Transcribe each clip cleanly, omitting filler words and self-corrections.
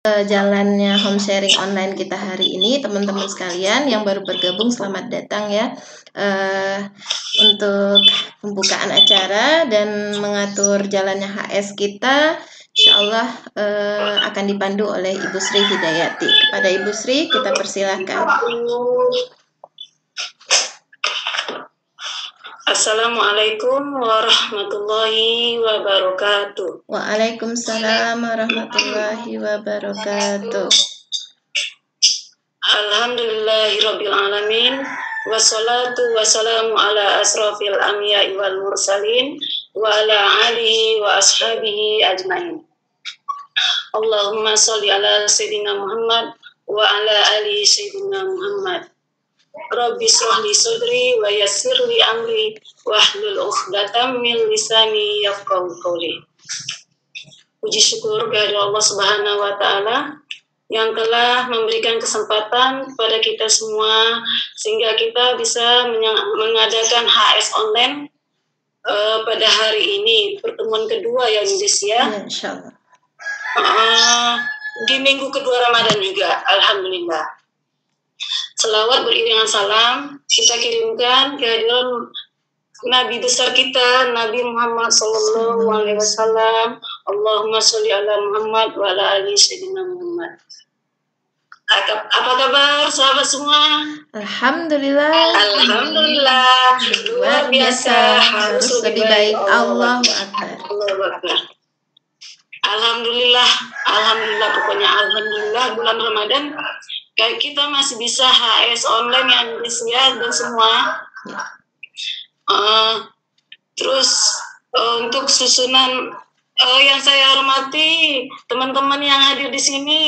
jalannya home sharing online kita hari ini, teman-teman sekalian yang baru bergabung, selamat datang ya. Untuk pembukaan acara dan mengatur jalannya HS kita, insya Allah akan dipandu oleh Ibu Sri Hidayati. Kepada Ibu Sri kita persilahkan. Assalamualaikum warahmatullahi wabarakatuh. Waalaikumsalam warahmatullahi wabarakatuh. Alhamdulillahirabbil alamin. Wassalatu wassalamu ala asrofil anbiya'i wal mursalin wa ala alihi wa ashabihi ajmain. Allahumma sholli ala sayyidina Muhammad wa ala ali sayyidina Muhammad. Rabbi shrah li sadri wa yassir li amri wahlul 'uqdatam min lisani yafqahu qawli. Puji syukur kehadirat Allah Subhanahu wa taala yang telah memberikan kesempatan kepada kita semua sehingga kita bisa mengadakan HS online pada hari ini, pertemuan kedua ya Indonesia. Insyaallah. Di minggu kedua Ramadan juga, alhamdulillah. Selawat beriringan salam kita kirimkan kehadiran Nabi besar kita, Nabi Muhammad sallallahu alaihi wasallam. Allahumma sholli ala Muhammad wa ala ali sayyidina Muhammad. Apa kabar sahabat semua? Alhamdulillah. Alhamdulillah. Luar biasa, harus lebih baik. Allahu Akbar. Allahu Akbar. Alhamdulillah, alhamdulillah, pokoknya alhamdulillah bulan Ramadan kayak kita masih bisa HS online yang Indonesia dan semua. Terus untuk susunan yang saya hormati teman-teman yang hadir di sini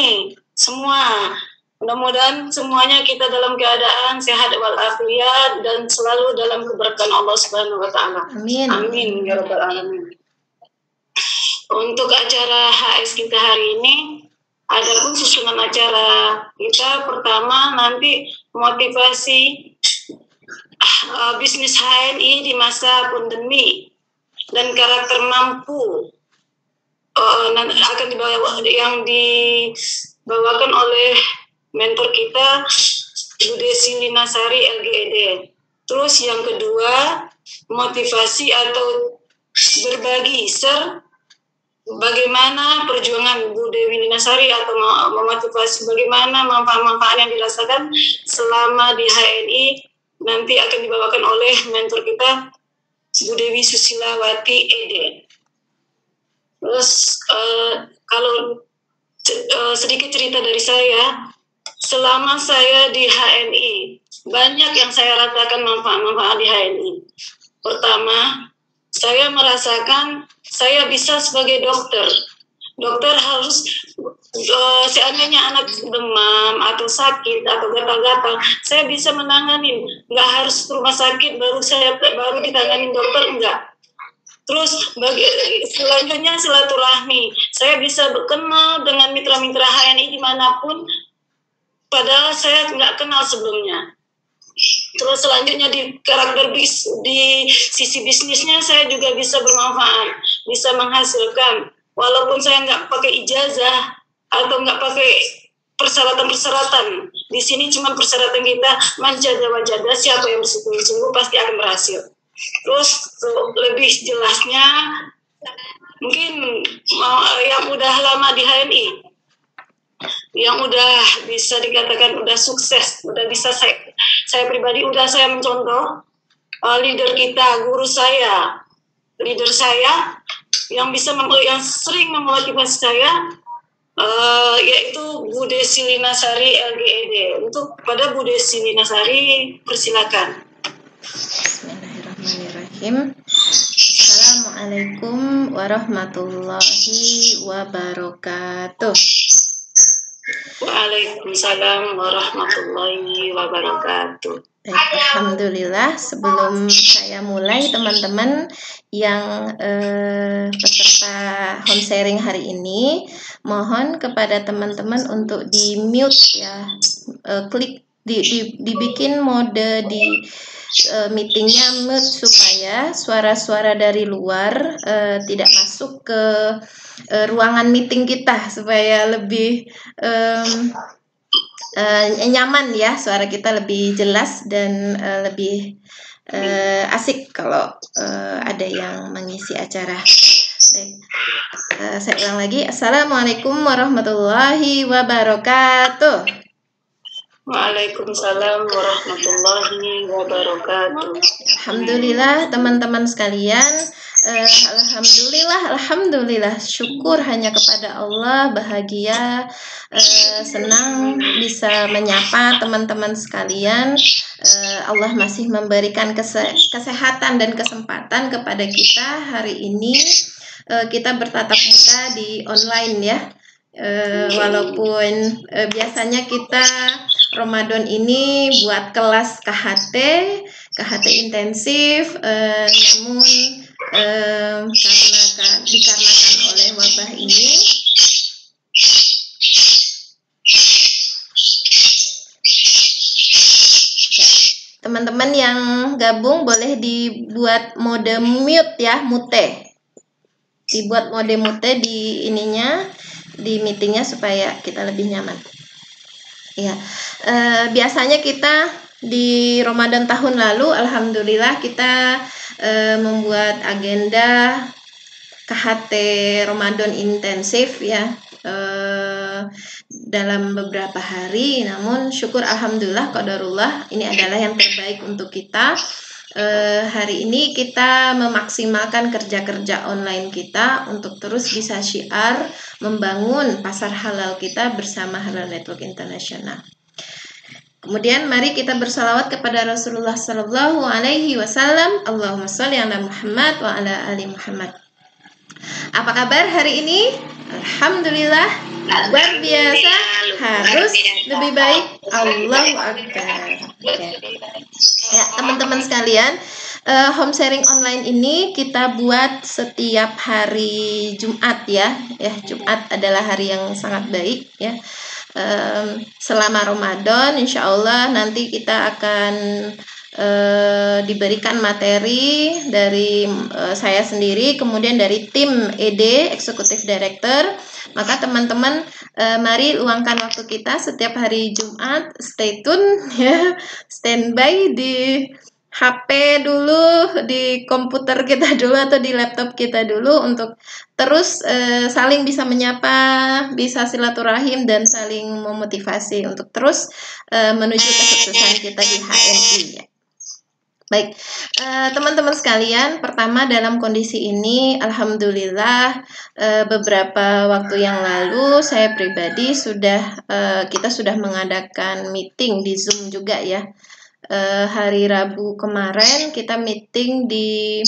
semua, mudah-mudahan semuanya kita dalam keadaan sehat walafiat dan selalu dalam keberkahan Allah Subhanahu wa taala. Amin. Amin ya rabbal alamin. Untuk acara HS kita hari ini, adapun susunan acara kita pertama nanti motivasi bisnis HNI di masa pandemi dan karakter mampu akan dibawakan oleh mentor kita Bu Desi Linasari LGED. Terus yang kedua motivasi atau berbagi bagaimana perjuangan Bu Dewi Linasari atau memotivasi bagaimana manfaat-manfaat yang dirasakan selama di HNI nanti akan dibawakan oleh mentor kita Bu Dewi Susilawati ED. Terus kalau sedikit cerita dari saya, selama saya di HNI banyak yang saya rasakan manfaat-manfaat di HNI. Pertama, saya merasakan saya bisa sebagai dokter. Dokter harus seandainya anak demam atau sakit atau gatal-gatal, saya bisa menangani. Nggak harus ke rumah sakit baru ditangani dokter, enggak. Terus selanjutnya silaturahmi. Saya bisa berkenal dengan mitra-mitra HNI dimanapun, padahal saya nggak kenal sebelumnya. Terus selanjutnya di di sisi bisnisnya saya juga bisa bermanfaat, bisa menghasilkan. Walaupun saya nggak pakai ijazah atau nggak pakai persyaratan-persyaratan, di sini cuma persyaratan kita manjaga wajada, siapa yang bersungguh-sungguh pasti akan berhasil. Terus lebih jelasnya mungkin yang udah lama di HNI, yang udah bisa dikatakan udah sukses, udah bisa saya pribadi udah saya mencontoh leader kita, guru saya, leader saya yang bisa yang sering memotivasi saya yaitu Bu Desi Linasari LGED. Untuk pada Bu Desi Linasari persilakan. Bismillahirrahmanirrahim. Assalamualaikum warahmatullahi wabarakatuh. Waalaikumsalam warahmatullahi wabarakatuh. Alhamdulillah, sebelum saya mulai teman-teman yang peserta home sharing hari ini, mohon kepada teman-teman untuk di mute ya, klik dibikin mode di meetingnya mute supaya suara-suara dari luar tidak masuk ke ruangan meeting kita, supaya lebih nyaman ya, suara kita lebih jelas dan lebih asik kalau ada yang mengisi acara. Baik. Saya ulang lagi. Assalamualaikum warahmatullahi wabarakatuh. Waalaikumsalam warahmatullahi wabarakatuh. Alhamdulillah teman-teman sekalian. Alhamdulillah, syukur hanya kepada Allah, bahagia, senang bisa menyapa teman-teman sekalian. Allah masih memberikan kesehatan dan kesempatan kepada kita hari ini. Kita bertatap muka di online ya. Walaupun biasanya kita Ramadan ini buat kelas KHT intensif, namun dikarenakan oleh wabah ini ya, teman-teman yang gabung boleh dibuat mode mute ya, dibuat mode mute di ininya, di meetingnya supaya kita lebih nyaman. Ya, biasanya kita di Ramadan tahun lalu, alhamdulillah kita membuat agenda KHT Ramadan intensif ya, dalam beberapa hari. Namun syukur alhamdulillah qadarullah, ini adalah yang terbaik untuk kita. Hari ini kita memaksimalkan kerja-kerja online kita untuk terus bisa syiar membangun pasar halal kita bersama Halal Network International. Kemudian mari kita bersalawat kepada Rasulullah Sallallahu Alaihi Wasallam. Allahumma sholli ala Muhammad wa ala ali Muhammad. Apa kabar hari ini? Alhamdulillah luar biasa, harus lebih baik. Allahu Akbar. Ya, teman-teman sekalian, home sharing online ini kita buat setiap hari Jumat ya. Jumat adalah hari yang sangat baik ya. Selama Ramadan insya Allah nanti kita akan diberikan materi dari saya sendiri, kemudian dari tim ED Executive Director. Maka teman-teman mari luangkan waktu kita setiap hari Jumat, stay tune ya, standby di HP dulu, di komputer kita dulu atau di laptop kita dulu untuk terus saling bisa menyapa, bisa silaturahim dan saling memotivasi untuk terus menuju kesuksesan kita di HNI ya. Baik, teman-teman sekalian, pertama dalam kondisi ini alhamdulillah beberapa waktu yang lalu saya pribadi kita sudah mengadakan meeting di Zoom juga ya. Hari Rabu kemarin kita meeting di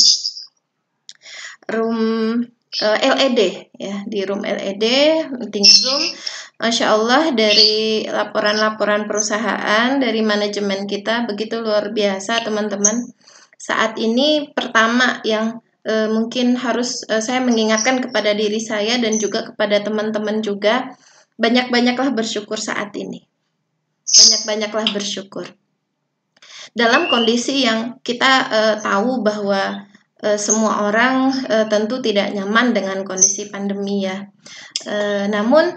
room LED ya, di room LED meeting Zoom. Masya Allah, dari laporan-laporan perusahaan, dari manajemen kita begitu luar biasa teman-teman. Saat ini pertama yang mungkin harus saya mengingatkan kepada diri saya dan juga kepada teman-teman juga, banyak-banyaklah bersyukur saat ini. Banyak-banyaklah bersyukur. Dalam kondisi yang kita tahu bahwa semua orang tentu tidak nyaman dengan kondisi pandemi ya. Namun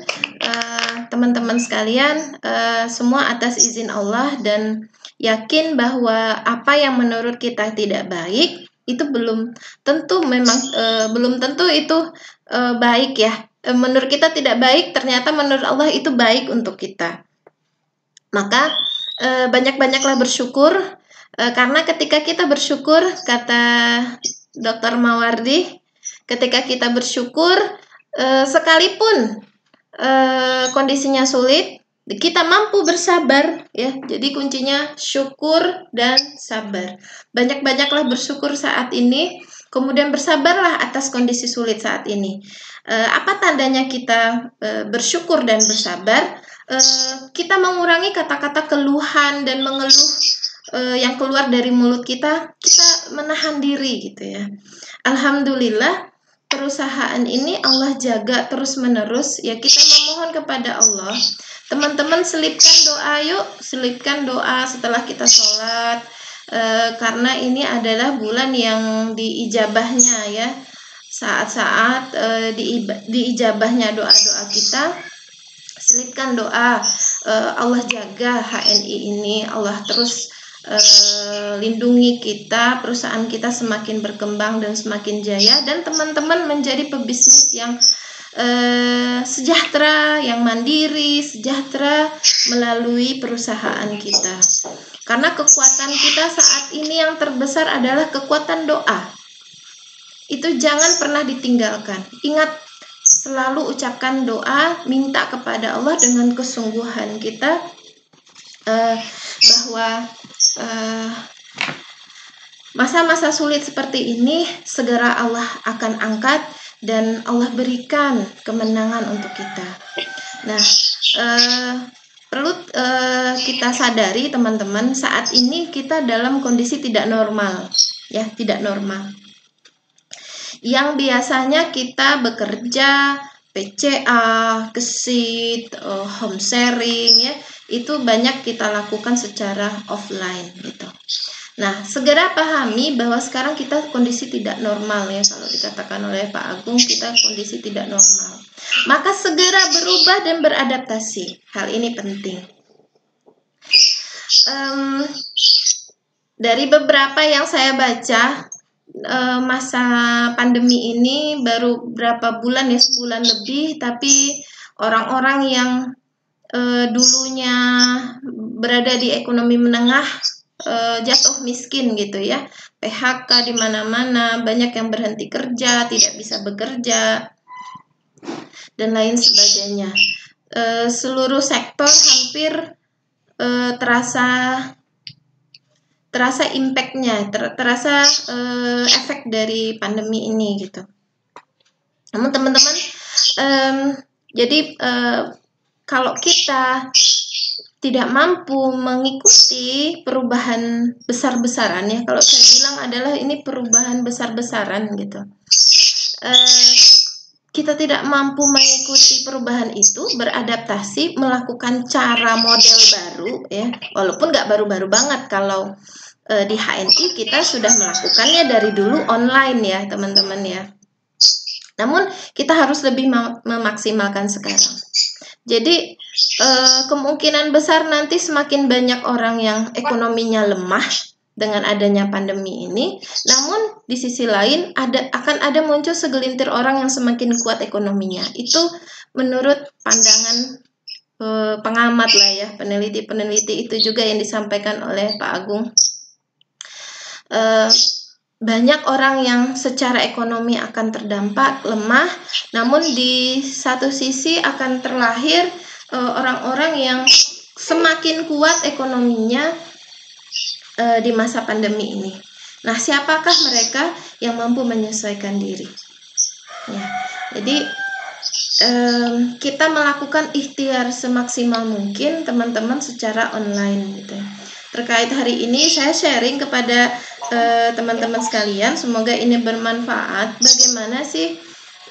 teman-teman sekalian, semua atas izin Allah, dan yakin bahwa apa yang menurut kita tidak baik itu belum tentu itu baik ya. Menurut kita tidak baik, ternyata menurut Allah itu baik untuk kita. Maka banyak-banyaklah bersyukur, karena ketika kita bersyukur, kata Dr. Mawardi, ketika kita bersyukur sekalipun kondisinya sulit, kita mampu bersabar ya. Jadi kuncinya syukur dan sabar. Banyak-banyaklah bersyukur saat ini, kemudian bersabarlah atas kondisi sulit saat ini. Apa tandanya kita bersyukur dan bersabar? Kita mengurangi kata-kata keluhan dan mengeluh yang keluar dari mulut kita menahan diri gitu ya. Alhamdulillah perusahaan ini Allah jaga terus menerus ya. Kita memohon kepada Allah teman-teman selipkan doa yuk, selipkan doa setelah kita sholat, karena ini adalah bulan yang diijabahnya ya, saat-saat diijabahnya doa-doa kita. Selipkan doa, Allah jaga HNI ini, Allah terus lindungi kita, perusahaan kita semakin berkembang dan semakin jaya, dan teman-teman menjadi pebisnis yang sejahtera, yang mandiri, sejahtera melalui perusahaan kita. Karena kekuatan kita saat ini yang terbesar adalah kekuatan doa. Itu jangan pernah ditinggalkan. Ingat, selalu ucapkan doa, minta kepada Allah dengan kesungguhan kita, bahwa masa-masa sulit seperti ini segera Allah akan angkat dan Allah berikan kemenangan untuk kita. Nah, perlu kita sadari teman-teman, saat ini kita dalam kondisi tidak normal, ya, tidak normal. Yang biasanya kita bekerja, PCA, kesit, home sharing, ya, itu banyak kita lakukan secara offline gitu. Nah, segera pahami bahwa sekarang kita kondisi tidak normal ya, kalau dikatakan oleh Pak Agung, kita kondisi tidak normal. Maka segera berubah dan beradaptasi. Hal ini penting. Dari beberapa yang saya baca, masa pandemi ini baru berapa bulan ya, sebulan lebih, tapi orang-orang yang dulunya berada di ekonomi menengah jatuh miskin gitu ya, PHK di mana-mana, banyak yang berhenti kerja, tidak bisa bekerja, dan lain sebagainya. Seluruh sektor hampir terasa impact-nya, terasa efek dari pandemi ini gitu. Namun teman-teman, jadi kalau kita tidak mampu mengikuti perubahan besar-besaran ya, kalau saya bilang adalah ini perubahan besar-besaran gitu, kita tidak mampu mengikuti perubahan itu, beradaptasi, melakukan cara model baru ya, walaupun nggak baru-baru banget. Kalau di HNI kita sudah melakukannya dari dulu online ya teman-teman ya, namun kita harus lebih memaksimalkan sekarang. Jadi kemungkinan besar nanti semakin banyak orang yang ekonominya lemah dengan adanya pandemi ini. Namun di sisi lain akan ada muncul segelintir orang yang semakin kuat ekonominya. Itu menurut pandangan pengamat lah ya, peneliti-peneliti itu juga yang disampaikan oleh Pak Agung. Banyak orang yang secara ekonomi akan terdampak lemah, namun di satu sisi akan terlahir orang-orang yang semakin kuat ekonominya di masa pandemi ini. Nah, siapakah mereka yang mampu menyesuaikan diri? Ya, jadi kita melakukan ikhtiar semaksimal mungkin teman-teman secara online gitu. Terkait hari ini saya sharing kepada teman-teman sekalian, semoga ini bermanfaat. Bagaimana sih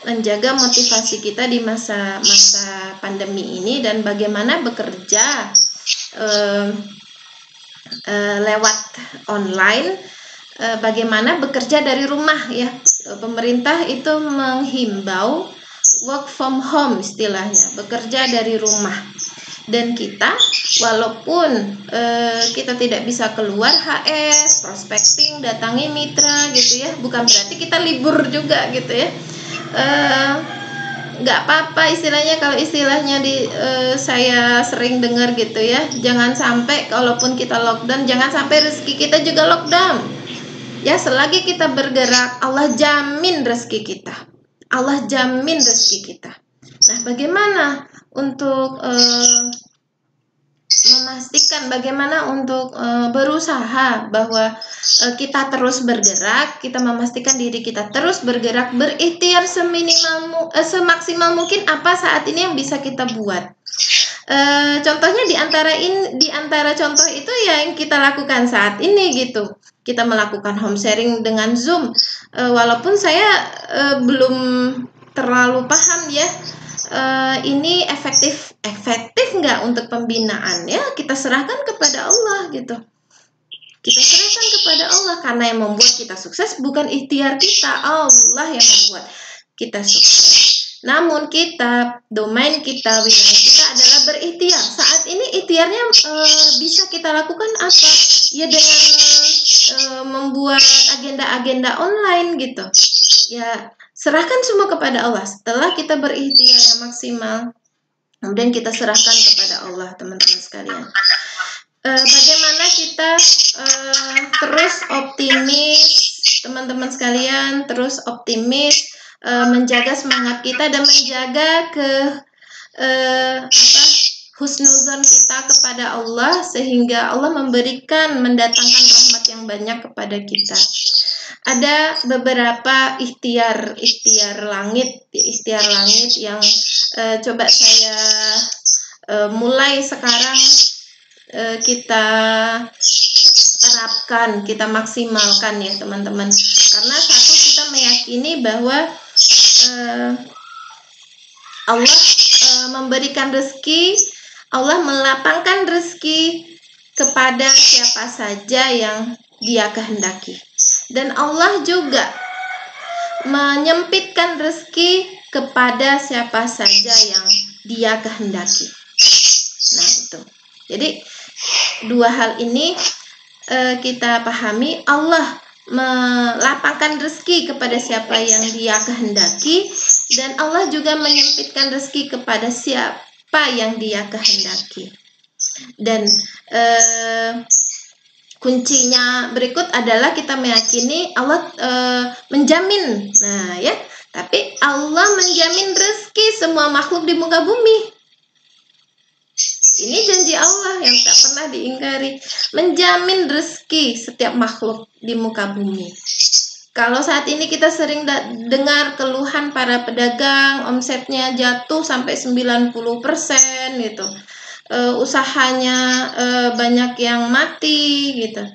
menjaga motivasi kita di masa-masa pandemi ini, dan bagaimana bekerja lewat online, bagaimana bekerja dari rumah ya. Pemerintah itu menghimbau work from home istilahnya, bekerja dari rumah. Dan kita walaupun kita tidak bisa keluar HS, prospecting, datangi mitra gitu ya, bukan berarti kita libur juga gitu ya. Nggak apa-apa istilahnya, kalau istilahnya saya sering dengar gitu ya, jangan sampai kalaupun kita lockdown, jangan sampai rezeki kita juga lockdown ya. Selagi kita bergerak, Allah jamin rezeki kita, Allah jamin rezeki kita. Nah, bagaimana untuk memastikan, bagaimana untuk berusaha bahwa kita terus bergerak, kita memastikan diri kita terus bergerak, berikhtiar semaksimal mungkin apa saat ini yang bisa kita buat. Contohnya di antara contoh itu yang kita lakukan saat ini gitu. Kita melakukan home sharing dengan Zoom. Walaupun saya belum terlalu paham ya ini efektif nggak untuk pembinaan, ya kita serahkan kepada Allah gitu. Kita serahkan kepada Allah, karena yang membuat kita sukses bukan ikhtiar kita, Allah yang membuat kita sukses. Namun kita, domain kita, wilayah kita adalah berikhtiar. Saat ini ikhtiarnya bisa kita lakukan apa? Ya dengan membuat agenda-agenda online gitu. Ya serahkan semua kepada Allah. Setelah kita berikhtiar yang maksimal, kemudian kita serahkan kepada Allah, teman-teman sekalian. Bagaimana kita terus optimis, teman-teman sekalian, terus optimis, menjaga semangat kita dan menjaga husnuzon kita kepada Allah, sehingga Allah mendatangkan rahmat yang banyak kepada kita. Ada beberapa ikhtiar langit yang coba saya mulai sekarang kita terapkan, kita maksimalkan ya teman-teman. Karena satu, kita meyakini bahwa Allah memberikan rezeki, Allah melapangkan rezeki kepada siapa saja yang Dia kehendaki. Dan Allah juga menyempitkan rezeki kepada siapa saja yang Dia kehendaki. Nah itu. Jadi dua hal ini kita pahami. Allah melapangkan rezeki kepada siapa yang Dia kehendaki, dan Allah juga menyempitkan rezeki kepada siapa yang Dia kehendaki. Dan kuncinya berikut adalah kita meyakini Allah menjamin. Nah ya, tapi Allah menjamin rezeki semua makhluk di muka bumi. Ini janji Allah yang tak pernah diingkari, menjamin rezeki setiap makhluk di muka bumi. Kalau saat ini kita sering dengar keluhan para pedagang, omsetnya jatuh sampai 90% gitu. Usahanya banyak yang mati gitu.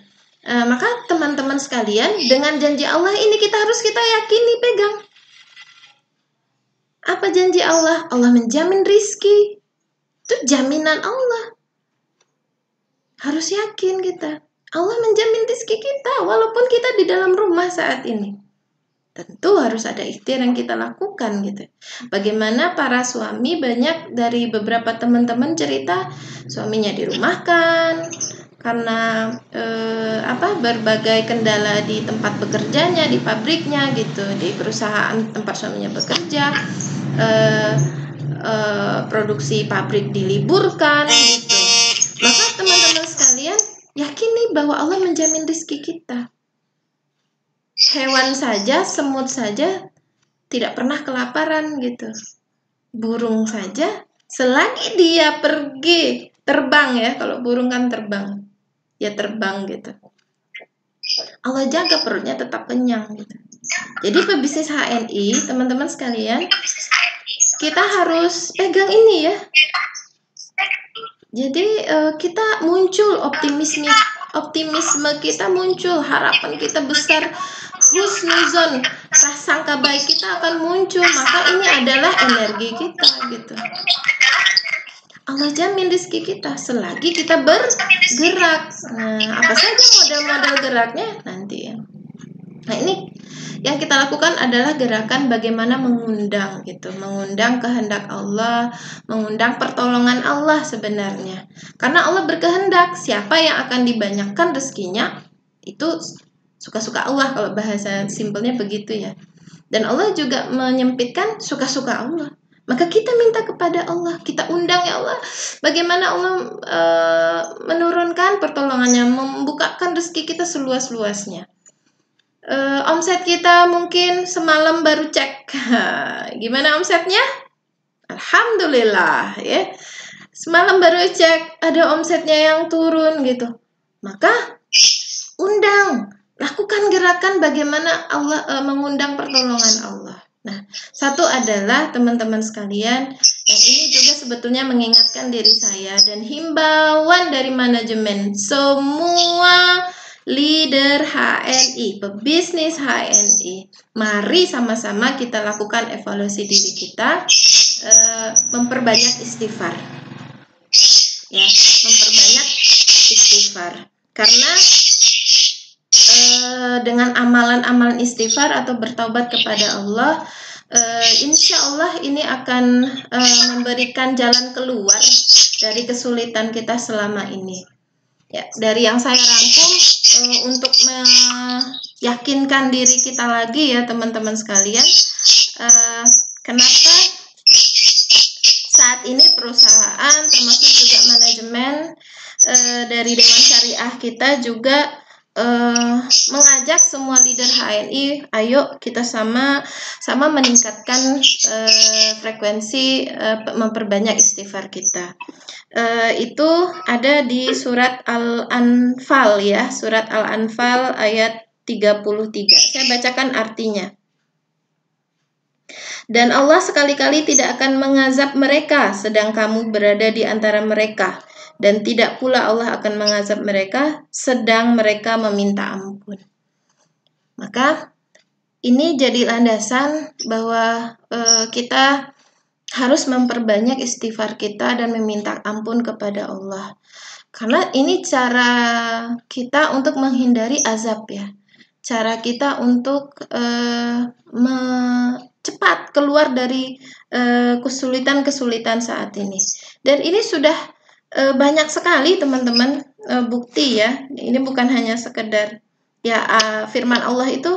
Maka teman-teman sekalian, dengan janji Allah ini kita yakini, pegang. Apa janji Allah? Allah menjamin rizki. Itu jaminan Allah. Harus yakin kita. Allah menjamin rizki kita walaupun kita di dalam rumah saat ini. Tentu harus ada ikhtiar yang kita lakukan gitu. Bagaimana para suami, banyak dari beberapa teman-teman cerita suaminya dirumahkan karena berbagai kendala di tempat bekerjanya, di pabriknya gitu, di perusahaan tempat suaminya bekerja. Produksi pabrik diliburkan gitu. Maka teman-teman sekalian, yakini bahwa Allah menjamin rezeki kita. Hewan saja, semut saja tidak pernah kelaparan gitu. Burung saja, selagi dia pergi terbang ya, kalau burung kan terbang, ya terbang gitu, Allah jaga perutnya tetap kenyang gitu. Jadi pebisnis HNI, teman-teman sekalian, kita harus pegang ini ya. Jadi kita muncul optimisme kita muncul, harapan kita besar, husnuzon, prasangka baik kita akan muncul. Maka ini adalah energi kita gitu. Allah jamin rezeki kita selagi kita bergerak. Nah, apa saja model-model geraknya nanti ya. Nah ini yang kita lakukan adalah gerakan bagaimana mengundang gitu, mengundang kehendak Allah, mengundang pertolongan Allah sebenarnya. Karena Allah berkehendak siapa yang akan dibanyakan rezekinya, itu suka-suka Allah, kalau bahasa simpelnya begitu ya. Dan Allah juga menyempitkan suka-suka Allah. Maka kita minta kepada Allah, kita undang ya Allah, bagaimana Allah menurunkan pertolongannya, membukakan rezeki kita seluas-luasnya. Omset kita mungkin semalam baru cek. Gimana omsetnya? Alhamdulillah ya. Semalam baru cek ada omsetnya yang turun gitu. Maka undang, lakukan gerakan bagaimana Allah mengundang pertolongan Allah. Nah, satu adalah teman-teman sekalian, yang ini juga sebetulnya mengingatkan diri saya dan himbauan dari manajemen, semua leader HNI, pebisnis HNI. Mari sama-sama kita lakukan evaluasi diri kita, memperbanyak istighfar. Ya, memperbanyak istighfar. Karena dengan amalan-amalan istighfar atau bertaubat kepada Allah, insya Allah ini akan memberikan jalan keluar dari kesulitan kita selama ini. Ya, dari yang saya rangkum untuk meyakinkan diri kita lagi ya teman-teman sekalian, kenapa saat ini perusahaan termasuk juga manajemen dari Dewan Syariah kita juga mengajak semua leader HNI, ayo kita sama meningkatkan frekuensi memperbanyak istighfar kita. Itu ada di surat Al-Anfal ya, surat Al-Anfal ayat 33. Saya bacakan artinya. Dan Allah sekali-kali tidak akan mengazab mereka sedang kamu berada di antara mereka, dan tidak pula Allah akan mengazab mereka sedang mereka meminta ampun. Maka ini jadi landasan bahwa kita harus memperbanyak istighfar kita dan meminta ampun kepada Allah. Karena ini cara kita untuk menghindari azab ya. Cara kita untuk cepat keluar dari kesulitan-kesulitan saat ini. Dan ini sudah banyak sekali teman-teman bukti ya. Ini bukan hanya sekedar ya firman Allah itu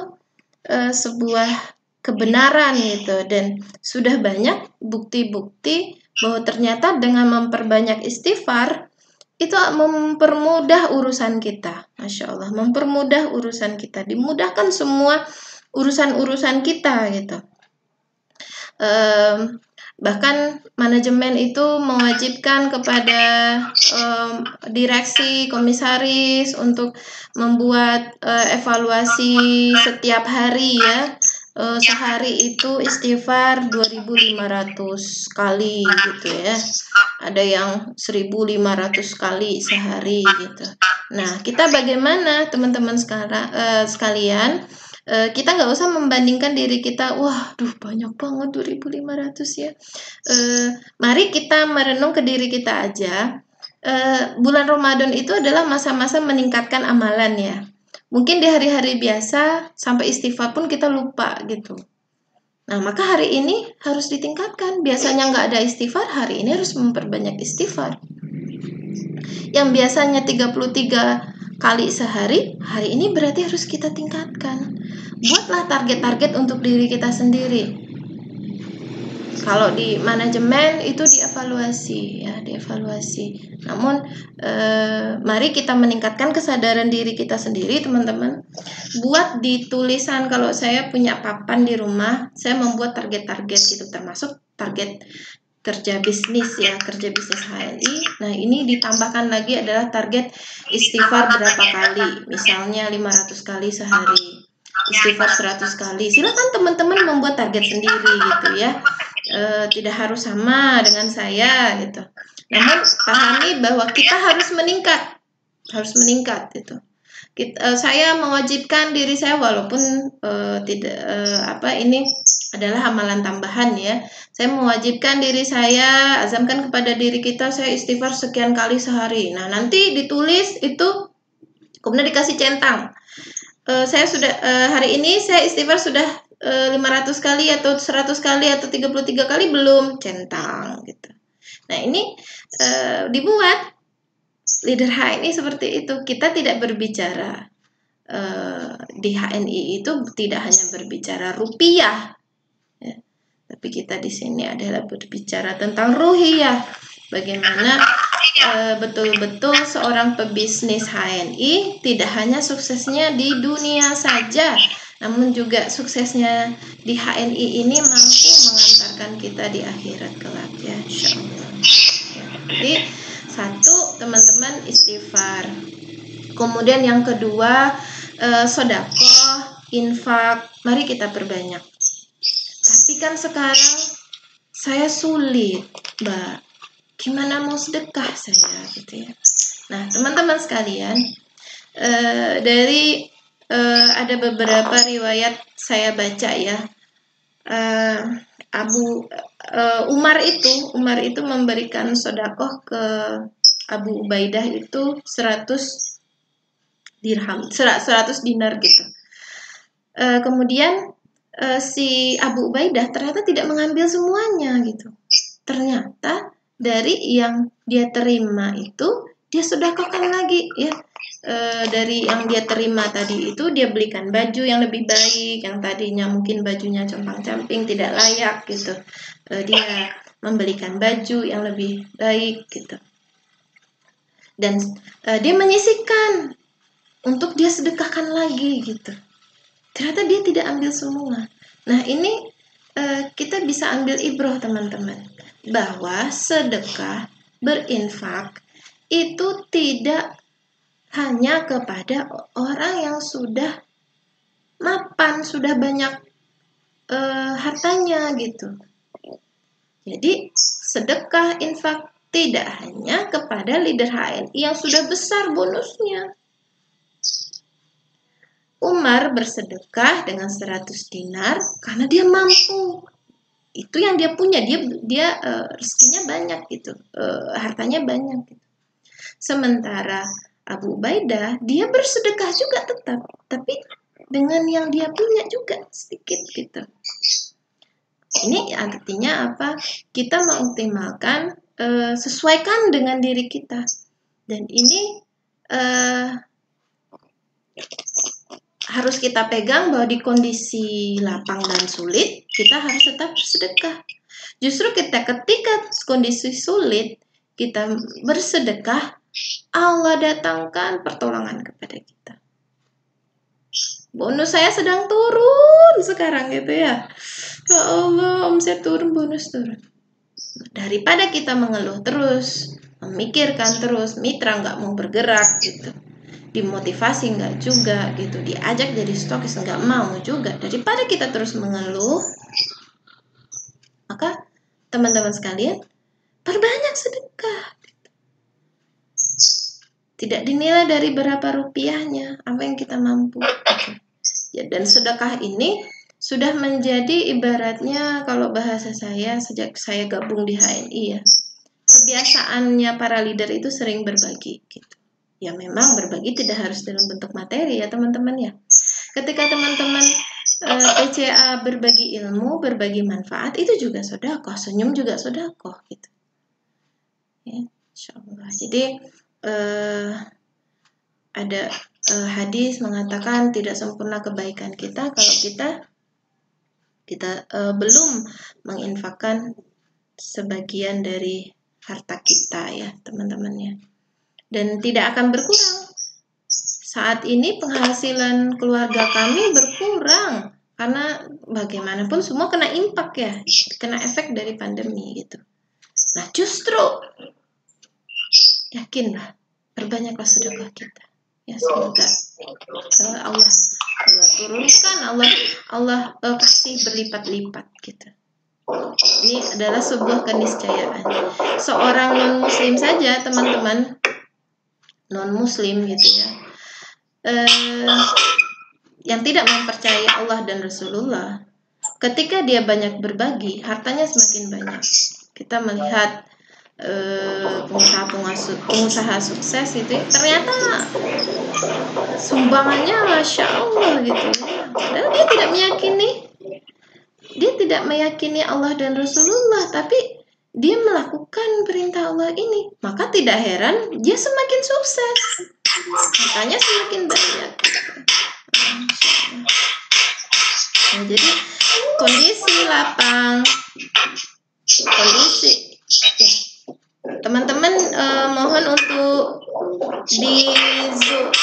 sebuah kebenaran gitu, dan sudah banyak bukti-bukti bahwa ternyata dengan memperbanyak istighfar itu mempermudah urusan kita. Masya Allah, mempermudah urusan kita, dimudahkan semua urusan-urusan kita gitu. Bahkan manajemen itu mewajibkan kepada direksi, komisaris untuk membuat evaluasi setiap hari ya. Sehari itu istighfar 2.500 kali gitu ya. Ada yang 1.500 kali sehari gitu. Nah, kita bagaimana teman-teman sekalian? Kita nggak usah membandingkan diri kita, wah, banyak banget 2.500 ya. Mari kita merenung ke diri kita aja. Bulan Ramadan itu adalah masa-masa meningkatkan amalan ya. Mungkin di hari-hari biasa sampai istighfar pun kita lupa gitu. Nah, maka hari ini harus ditingkatkan. Biasanya nggak ada istighfar, hari ini harus memperbanyak istighfar. Yang biasanya 33 kali sehari, hari ini berarti harus kita tingkatkan. Buatlah target-target untuk diri kita sendiri. Kalau di manajemen itu dievaluasi ya, dievaluasi. Namun mari kita meningkatkan kesadaran diri kita sendiri, teman-teman. Buat di tulisan, kalau saya punya papan di rumah, saya membuat target-target gitu, termasuk target kerja bisnis ya, kerja bisnis HNI. Nah, ini ditambahkan lagi adalah target istighfar berapa kali, misalnya 500 kali sehari, istighfar 100 kali. Silakan teman-teman membuat target sendiri gitu ya. Tidak harus sama dengan saya gitu. Namun pahami bahwa kita harus meningkat gitu. Saya mewajibkan diri saya, walaupun ini adalah amalan tambahan ya. Saya mewajibkan diri saya, azamkan kepada diri kita, saya istighfar sekian kali sehari. Nah, nanti ditulis itu, kemudian dikasih centang. Saya sudah hari ini saya istighfar sudah 500 kali atau 100 kali atau 33 kali belum, centang gitu. Nah, ini dibuat leader HNI seperti itu. Kita tidak berbicara di HNI itu tidak hanya berbicara rupiah ya, tapi kita di sini adalah berbicara tentang ruhiyah. Bagaimana betul-betul seorang pebisnis HNI tidak hanya suksesnya di dunia saja, namun juga suksesnya di HNI ini mampu mengantarkan kita di akhirat kelak ya, insyaallah. Ya, jadi satu, teman-teman, istighfar. Kemudian yang kedua, sedekah, infak. Mari kita perbanyak. Tapi kan sekarang saya sulit, Mbak. Gimana mau sedekah saya gitu ya. Nah, teman-teman sekalian, dari ada beberapa riwayat saya baca ya. Umar itu memberikan sodakoh ke Abu Ubaidah itu 100 dirham, 100 dinar gitu. Kemudian si Abu Ubaidah ternyata tidak mengambil semuanya gitu. Ternyata dari yang dia terima itu dia sedekahkan lagi ya. Dari yang dia terima tadi itu dia belikan baju yang lebih baik, yang tadinya mungkin bajunya compang-camping tidak layak gitu. Dia membelikan baju yang lebih baik gitu. Dan dia menyisihkan untuk dia sedekahkan lagi gitu. Ternyata dia tidak ambil semua. Nah ini kita bisa ambil ibroh teman-teman, bahwa sedekah, berinfak itu tidak hanya kepada orang yang sudah mapan, sudah banyak hartanya gitu. Jadi sedekah, infak tidak hanya kepada leader HNI yang sudah besar bonusnya. Umar bersedekah dengan 100 dinar karena dia mampu. Itu yang dia punya, dia rezekinya banyak gitu, hartanya banyak gitu. Sementara Abu Ubaidah dia bersedekah juga tetap, tapi dengan yang dia punya juga sedikit gitu. Ini artinya apa? Kita mengoptimalkan, sesuaikan dengan diri kita. Dan ini harus kita pegang bahwa di kondisi lapang dan sulit kita harus tetap bersedekah. Justru ketika kondisi sulit kita bersedekah, Allah datangkan pertolongan kepada kita. Bonus saya sedang turun sekarang gitu ya. Ya Allah, omset turun, bonus turun. Daripada kita mengeluh terus, memikirkan terus, mitra nggak mau bergerak gitu, dimotivasi nggak juga gitu, diajak jadi stokis nggak mau juga. Daripada kita terus mengeluh, maka teman-teman sekalian perbanyak sedekah. Tidak dinilai dari berapa rupiahnya, apa yang kita mampu gitu. Ya, dan sedekah ini sudah menjadi ibaratnya, kalau bahasa saya sejak saya gabung di HNI ya, kebiasaannya para leader itu sering berbagi gitu. Ya memang berbagi tidak harus dalam bentuk materi ya teman-teman ya. Ketika teman-teman PCA berbagi ilmu, berbagi manfaat, itu juga sedekah. Senyum juga sedekah gitu. Ya, insyaallah. Jadi ada hadis mengatakan tidak sempurna kebaikan kita kalau kita belum menginfakkan sebagian dari harta kita ya teman-teman ya. Dan tidak akan berkurang. Saat ini penghasilan keluarga kami berkurang karena bagaimanapun semua kena impak ya, kena efek dari pandemi gitu. Nah justru yakinlah, perbanyaklah sedekah kita. Ya semoga Allah turunkan, Allah kasih berlipat-lipat gitu. Ini adalah sebuah keniscayaan. Seorang non-muslim saja teman-teman, non-muslim gitu ya, yang tidak mempercayai Allah dan Rasulullah, ketika dia banyak berbagi, hartanya semakin banyak. Kita melihat pengusaha sukses itu ternyata sumbangannya Masya Allah gitu ya. Padahal dia tidak meyakini Allah dan Rasulullah, tapi dia melakukan perintah Allah ini, maka tidak heran dia semakin sukses, hartanya semakin banyak. Nah, jadi kondisi lapang, kondisi ya, teman-teman mohon untuk di Zoom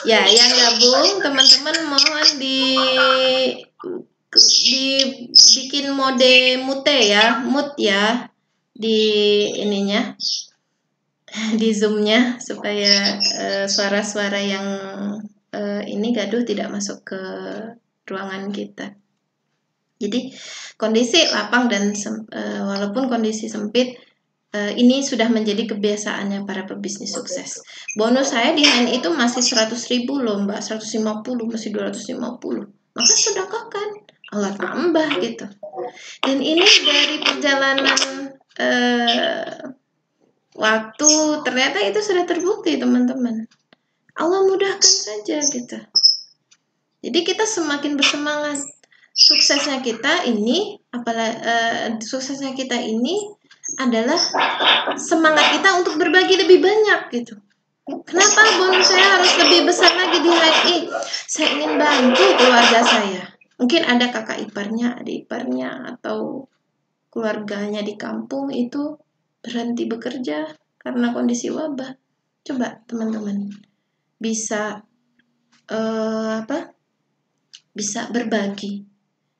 ya, yang gabung teman-teman mohon dibikin mode mute ya, mute ya di ininya, di Zoom-nya, supaya suara-suara yang ini gaduh tidak masuk ke ruangan kita. Jadi kondisi lapang dan walaupun kondisi sempit, ini sudah menjadi kebiasaannya para pebisnis sukses. Bonus saya di HNI itu masih 100.000 loh Mbak, 150, masih 250. Maka sedekahkan, Allah tambah gitu. Dan ini dari perjalanan waktu, ternyata itu sudah terbukti teman-teman. Allah mudahkan saja gitu. Jadi kita semakin bersemangat. Suksesnya kita ini adalah semangat kita untuk berbagi lebih banyak gitu. Kenapa bonus saya harus lebih besar lagi di HNI? Saya ingin bantu keluarga saya. Mungkin ada kakak iparnya, adik iparnya, atau keluarganya di kampung itu berhenti bekerja karena kondisi wabah. Coba teman-teman bisa bisa berbagi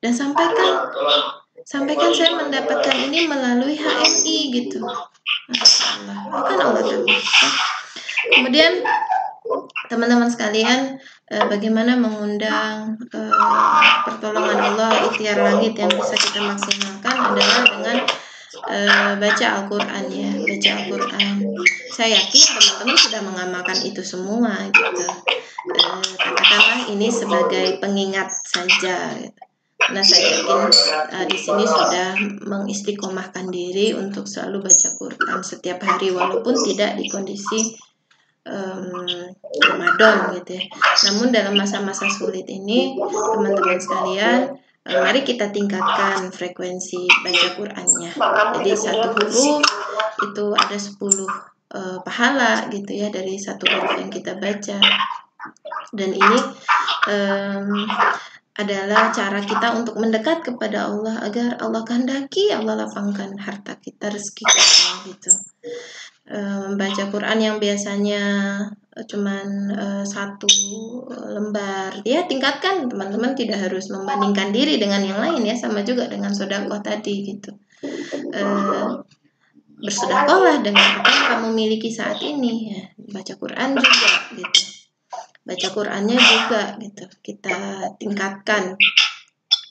dan sampaikan saya mendapatkan ini melalui HNI gitu. Allah akan Allah tahu. Kemudian teman-teman sekalian, bagaimana mengundang pertolongan Allah, ikhtiar langit yang bisa kita maksimalkan adalah dengan baca Al-Quran ya, baca Al-Quran. Saya yakin teman-teman sudah mengamalkan itu semua gitu. Katakanlah ini sebagai pengingat saja gitu. Nah, saya yakin di sini sudah mengistiqomahkan diri untuk selalu baca Quran setiap hari walaupun tidak di kondisi Ramadan gitu ya. Namun dalam masa-masa sulit ini, teman-teman sekalian, mari kita tingkatkan frekuensi baca Qurannya. Jadi satu huruf itu ada 10 pahala gitu ya dari satu huruf yang kita baca. Dan ini adalah cara kita untuk mendekat kepada Allah agar Allah kehendaki Allah lapangkan harta kita, rezeki kita gitu. Membaca Quran yang biasanya cuman 1 lembar, dia tingkatkan teman-teman, tidak harus membandingkan diri dengan yang lain ya, sama juga dengan sedekah tadi gitu. Bersedekahlah dengan apa yang kamu miliki saat ini ya, baca Quran juga gitu. Baca Qurannya juga gitu, kita tingkatkan.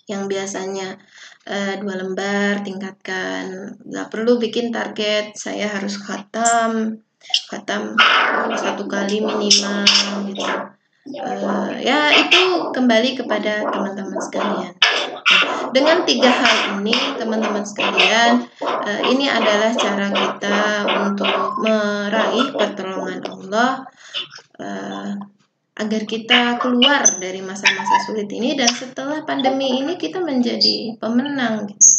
Yang biasanya 2 lembar, tingkatkan. Gak perlu bikin target saya harus khatam 1 kali minimal gitu. Ya itu kembali kepada teman-teman sekalian. Dengan 3 hal ini teman-teman sekalian, ini adalah cara kita untuk meraih pertolongan Allah agar kita keluar dari masa-masa sulit ini, dan setelah pandemi ini kita menjadi pemenang gitu.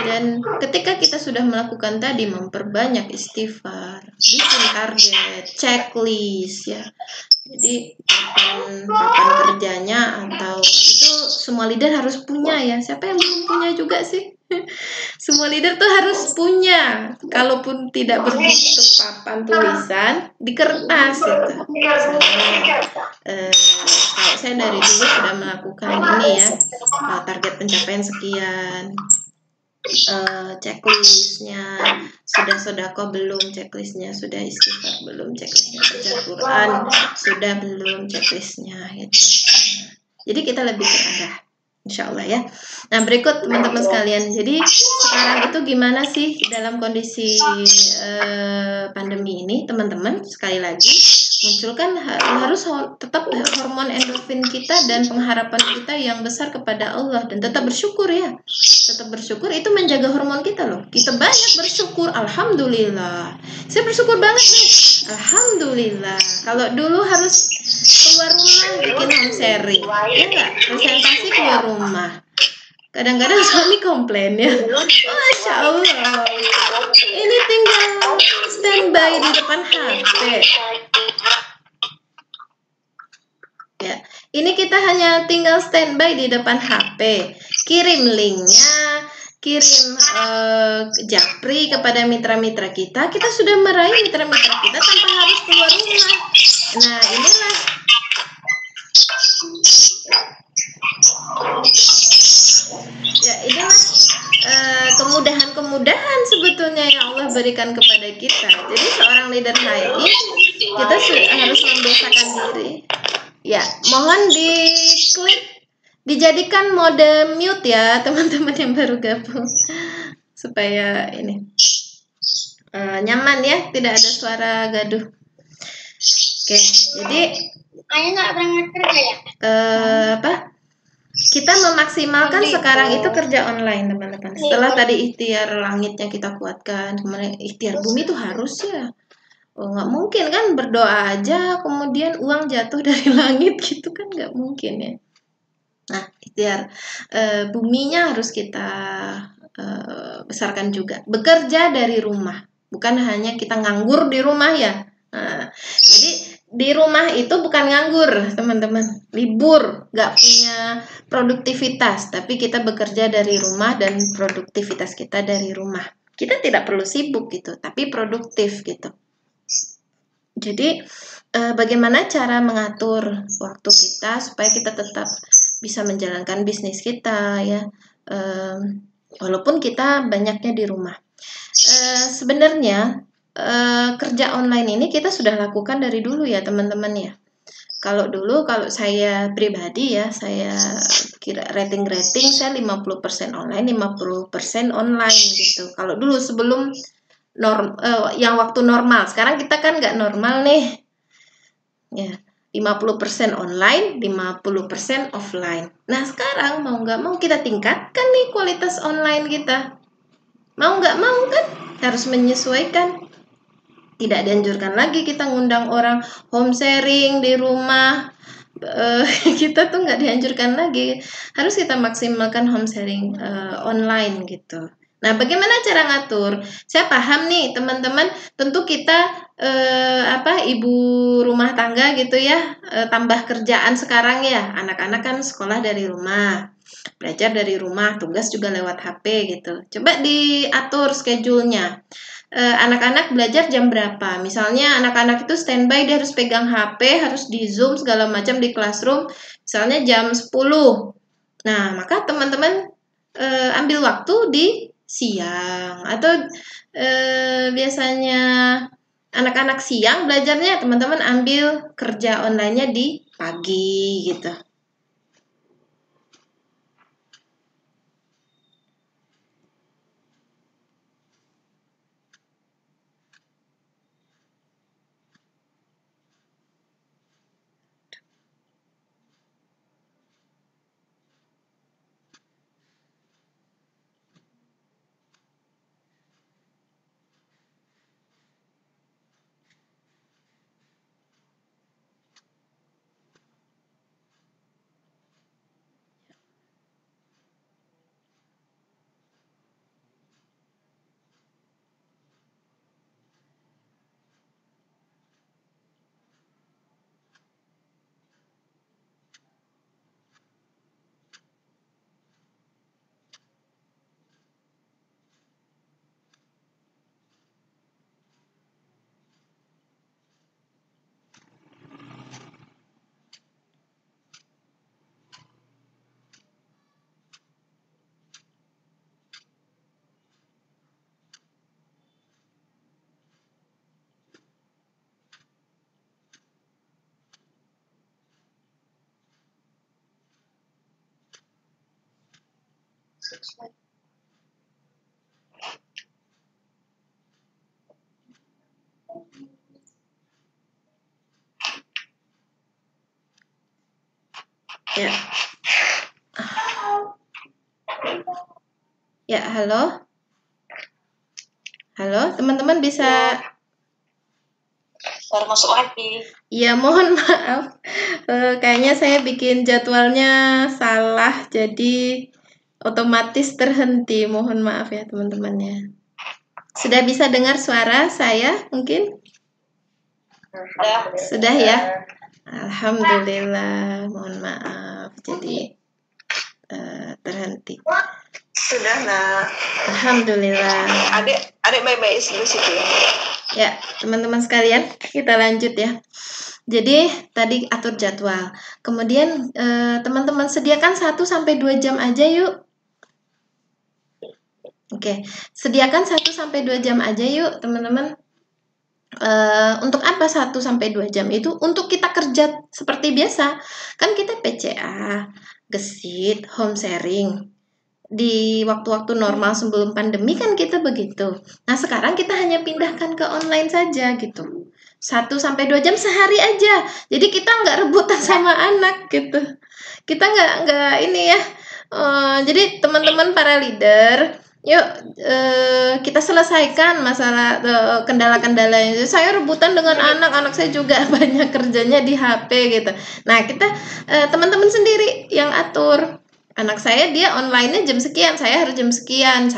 Dan ketika kita sudah melakukan tadi, memperbanyak istighfar, bikin target, checklist ya. Jadi kapan kerjanya, atau itu semua leader harus punya ya. Siapa yang belum punya juga sih? Semua leader tuh harus punya. Kalaupun tidak berbentuk papan tulisan, di kertas gitu. Kalau saya dari dulu sudah melakukan ini ya, target pencapaian sekian, checklistnya sudah sedekah belum, checklistnya sudah istighfar belum, checklistnya baca Quran sudah belum, checklistnya gitu. Jadi kita lebih terarah, insya Allah ya. Nah berikut teman-teman sekalian, jadi sekarang itu gimana sih dalam kondisi pandemi ini teman-teman? Sekali lagi, munculkan harus tetap hormon endorfin kita dan pengharapan kita yang besar kepada Allah, dan tetap bersyukur ya. Tetap bersyukur itu menjaga hormon kita loh. Kita banyak bersyukur, alhamdulillah. Saya bersyukur banget nih, alhamdulillah. Kalau dulu harus keluar rumah bikin home sharing, ya nggak, presentasi keluar rumah. Kadang-kadang suami komplain ya, Masya Allah, ini tinggal standby di depan HP. Ya, ini kita hanya tinggal standby di depan HP, kirim linknya, kirim japri kepada mitra-mitra kita, kita sudah meraih mitra-mitra kita tanpa harus keluar rumah. Nah inilah kemudahan sebetulnya yang Allah berikan kepada kita. Jadi seorang leader HNI, kita harus membiasakan diri. Ya, mohon diklik, dijadikan mode mute ya teman-teman yang baru gabung, supaya ini nyaman ya, tidak ada suara gaduh. Oke, jadi Ayah nggak berangkat kerja ya? Kita memaksimalkan sekarang itu kerja online, teman-teman. Setelah tadi ikhtiar langitnya kita kuatkan, kemudian ikhtiar bumi itu harus ya. Nggak mungkin kan berdoa aja kemudian uang jatuh dari langit gitu kan, nggak mungkin ya. Nah, ikhtiar buminya harus kita besarkan juga. Bekerja dari rumah, bukan hanya kita nganggur di rumah ya. Nah, jadi di rumah itu bukan nganggur, teman-teman. Libur, nggak punya produktivitas, tapi kita bekerja dari rumah dan produktivitas kita dari rumah. Kita tidak perlu sibuk gitu, tapi produktif gitu. Jadi bagaimana cara mengatur waktu kita supaya kita tetap bisa menjalankan bisnis kita ya, walaupun kita banyaknya di rumah. Sebenarnya kerja online ini kita sudah lakukan dari dulu ya teman-teman ya. Kalau saya pribadi ya, saya kira rating saya 50% online, 50% online gitu. Kalau dulu sebelum yang waktu normal. Sekarang kita kan nggak normal nih. Ya, 50% online, 50% offline. Nah, sekarang mau nggak mau kita tingkatkan nih kualitas online kita. Mau nggak mau kan harus menyesuaikan. Tidak dianjurkan lagi kita ngundang orang home sharing di rumah. Kita tuh nggak dianjurkan lagi. Harus kita maksimalkan home sharing online gitu. Nah, bagaimana cara ngatur? Saya paham nih, teman-teman. Tentu kita ibu rumah tangga gitu ya, tambah kerjaan sekarang ya. Anak-anak kan sekolah dari rumah, belajar dari rumah, tugas juga lewat HP gitu. Coba diatur schedule-nya. Anak-anak belajar jam berapa? Misalnya anak-anak itu standby, dia harus pegang HP, harus di Zoom segala macam di classroom. Misalnya jam 10. Nah, maka teman-teman ambil waktu di siang atau biasanya anak-anak siang belajarnya, teman-teman ambil kerja online-nya di pagi gitu. Ya. Ya, halo. Halo, teman-teman bisa baru masuk lagi. Ya, mohon maaf. Kayaknya saya bikin jadwalnya salah, jadi otomatis terhenti. Mohon maaf ya, teman-teman ya. Sudah bisa dengar suara saya mungkin? Sudah ya? Alhamdulillah, mohon maaf. Jadi terhenti. Sudah, Nak. Alhamdulillah. Adik baik-baik dulu situ ya. Ya, teman-teman sekalian, kita lanjut ya. Jadi tadi atur jadwal. Kemudian teman-teman sediakan 1-2 jam aja yuk. Oke, sediakan 1-2 jam aja yuk, teman-teman. Untuk apa 1-2 jam itu? Untuk kita kerja seperti biasa. Kan kita PCA, gesit, home sharing. di waktu-waktu normal sebelum pandemi kan kita begitu. Nah, sekarang kita hanya pindahkan ke online saja gitu. 1 sampai 2 jam sehari aja. Jadi kita nggak rebutan sama anak gitu. Kita nggak ini ya. Jadi teman-teman para leader, yuk kita selesaikan masalah kendala-kendala itu. Saya rebutan dengan anak saya juga banyak kerjanya di HP gitu. Nah, kita teman-teman sendiri yang atur. Anak saya dia online-nya jam sekian, saya harus jam sekian.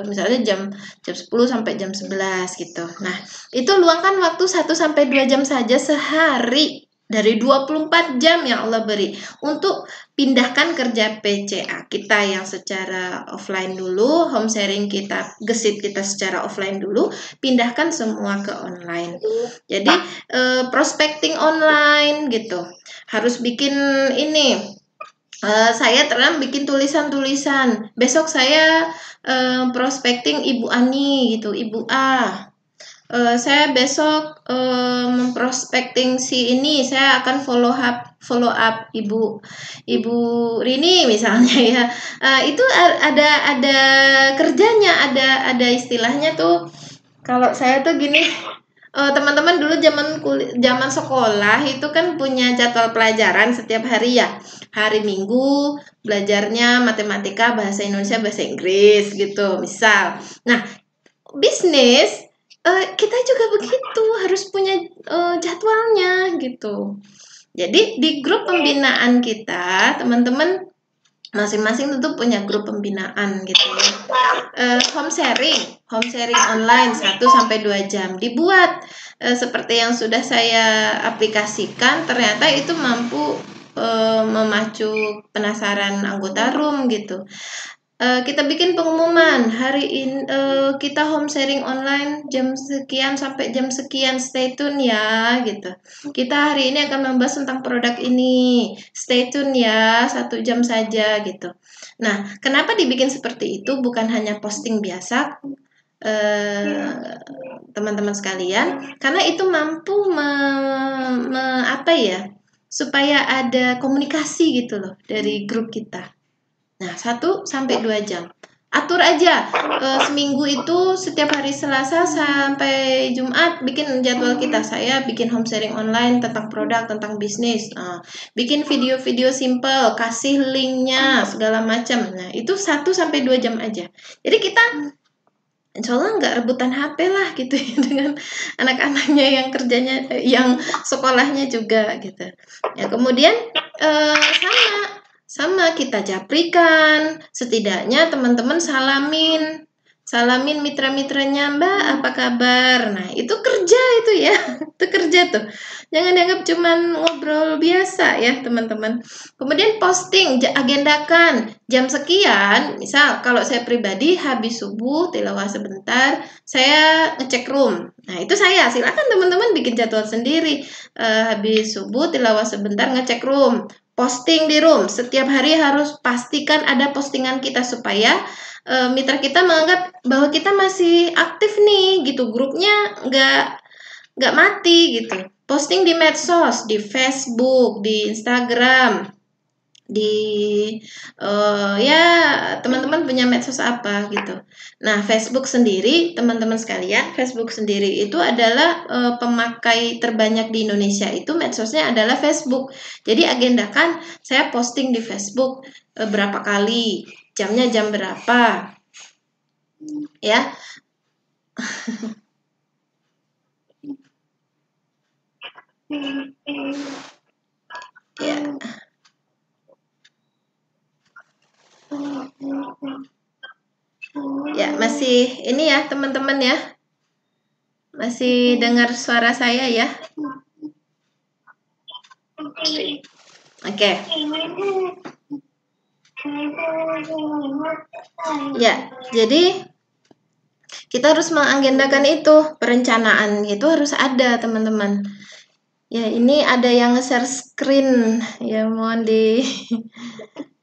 Misalnya jam 10 sampai jam 11 gitu. Nah, itu luangkan waktu 1 sampai 2 jam saja sehari dari 24 jam yang Allah beri untuk pindahkan kerja PCA kita yang secara offline dulu, home sharing kita, gesit kita secara offline dulu, pindahkan semua ke online. Jadi prospecting online gitu. Harus bikin ini. Saya terang bikin tulisan-tulisan. Besok saya prospecting Ibu Ani gitu, Ibu A. Saya besok memprospecting si ini, saya akan follow up Ibu Rini misalnya ya. Itu ada kerjanya, ada istilahnya tuh. Kalau saya tuh gini, teman-teman dulu zaman sekolah itu kan punya jadwal pelajaran setiap hari ya. Hari Minggu belajarnya matematika, bahasa Indonesia, bahasa Inggris gitu, misal. Nah, bisnis kita juga begitu, harus punya jadwalnya gitu. Jadi di grup pembinaan kita, teman-teman masing-masing tentu punya grup pembinaan gitu ya. Home sharing online 1 sampai 2 jam dibuat seperti yang sudah saya aplikasikan, ternyata itu mampu memacu penasaran anggota room gitu. Kita bikin pengumuman hari ini kita home sharing online jam sekian sampai jam sekian, stay tune ya gitu. Kita hari ini akan membahas tentang produk ini, stay tune ya 1 jam saja gitu. Nah, kenapa dibikin seperti itu? Bukan hanya posting biasa, teman-teman sekalian, karena itu mampu supaya ada komunikasi gitu loh dari grup kita. Nah, 1 sampai 2 jam. Atur aja seminggu itu setiap hari Selasa sampai Jumat bikin jadwal kita. Saya bikin home sharing online tentang produk, tentang bisnis. Bikin video-video simple, kasih linknya segala macam. Nah, itu 1 sampai 2 jam aja. Jadi kita insya Allah nggak rebutan HP lah gitu ya, dengan anak-anaknya yang kerjanya, yang sekolahnya juga gitu. Ya, kemudian sama kita japrikan, setidaknya teman-teman salamin mitra-mitranya, Mbak apa kabar. Nah, itu kerja itu ya. Itu kerja tuh, jangan dianggap cuman ngobrol biasa ya teman-teman. Kemudian posting, agendakan jam sekian. Misal kalau saya pribadi habis subuh tilawah sebentar, saya ngecek room. Nah, itu saya, silakan teman-teman bikin jadwal sendiri. Habis subuh tilawah sebentar, ngecek room, posting di room. Setiap hari harus pastikan ada postingan kita supaya mitra kita menganggap bahwa kita masih aktif nih gitu, grupnya nggak mati gitu. Posting di medsos, di Facebook, di Instagram, di ya teman-teman punya medsos apa gitu. Nah, Facebook sendiri, teman-teman sekalian, Facebook sendiri itu adalah pemakai terbanyak di Indonesia, itu medsosnya adalah Facebook. Jadi agendakan saya posting di Facebook berapa kali, jamnya jam berapa ya. Ya. Ya, masih ini ya teman-teman ya. Masih dengar suara saya ya? Oke. Ya, jadi kita harus mengagendakan itu, perencanaan itu harus ada teman-teman. Ya, ini ada yang nge-share screen ya, mohon di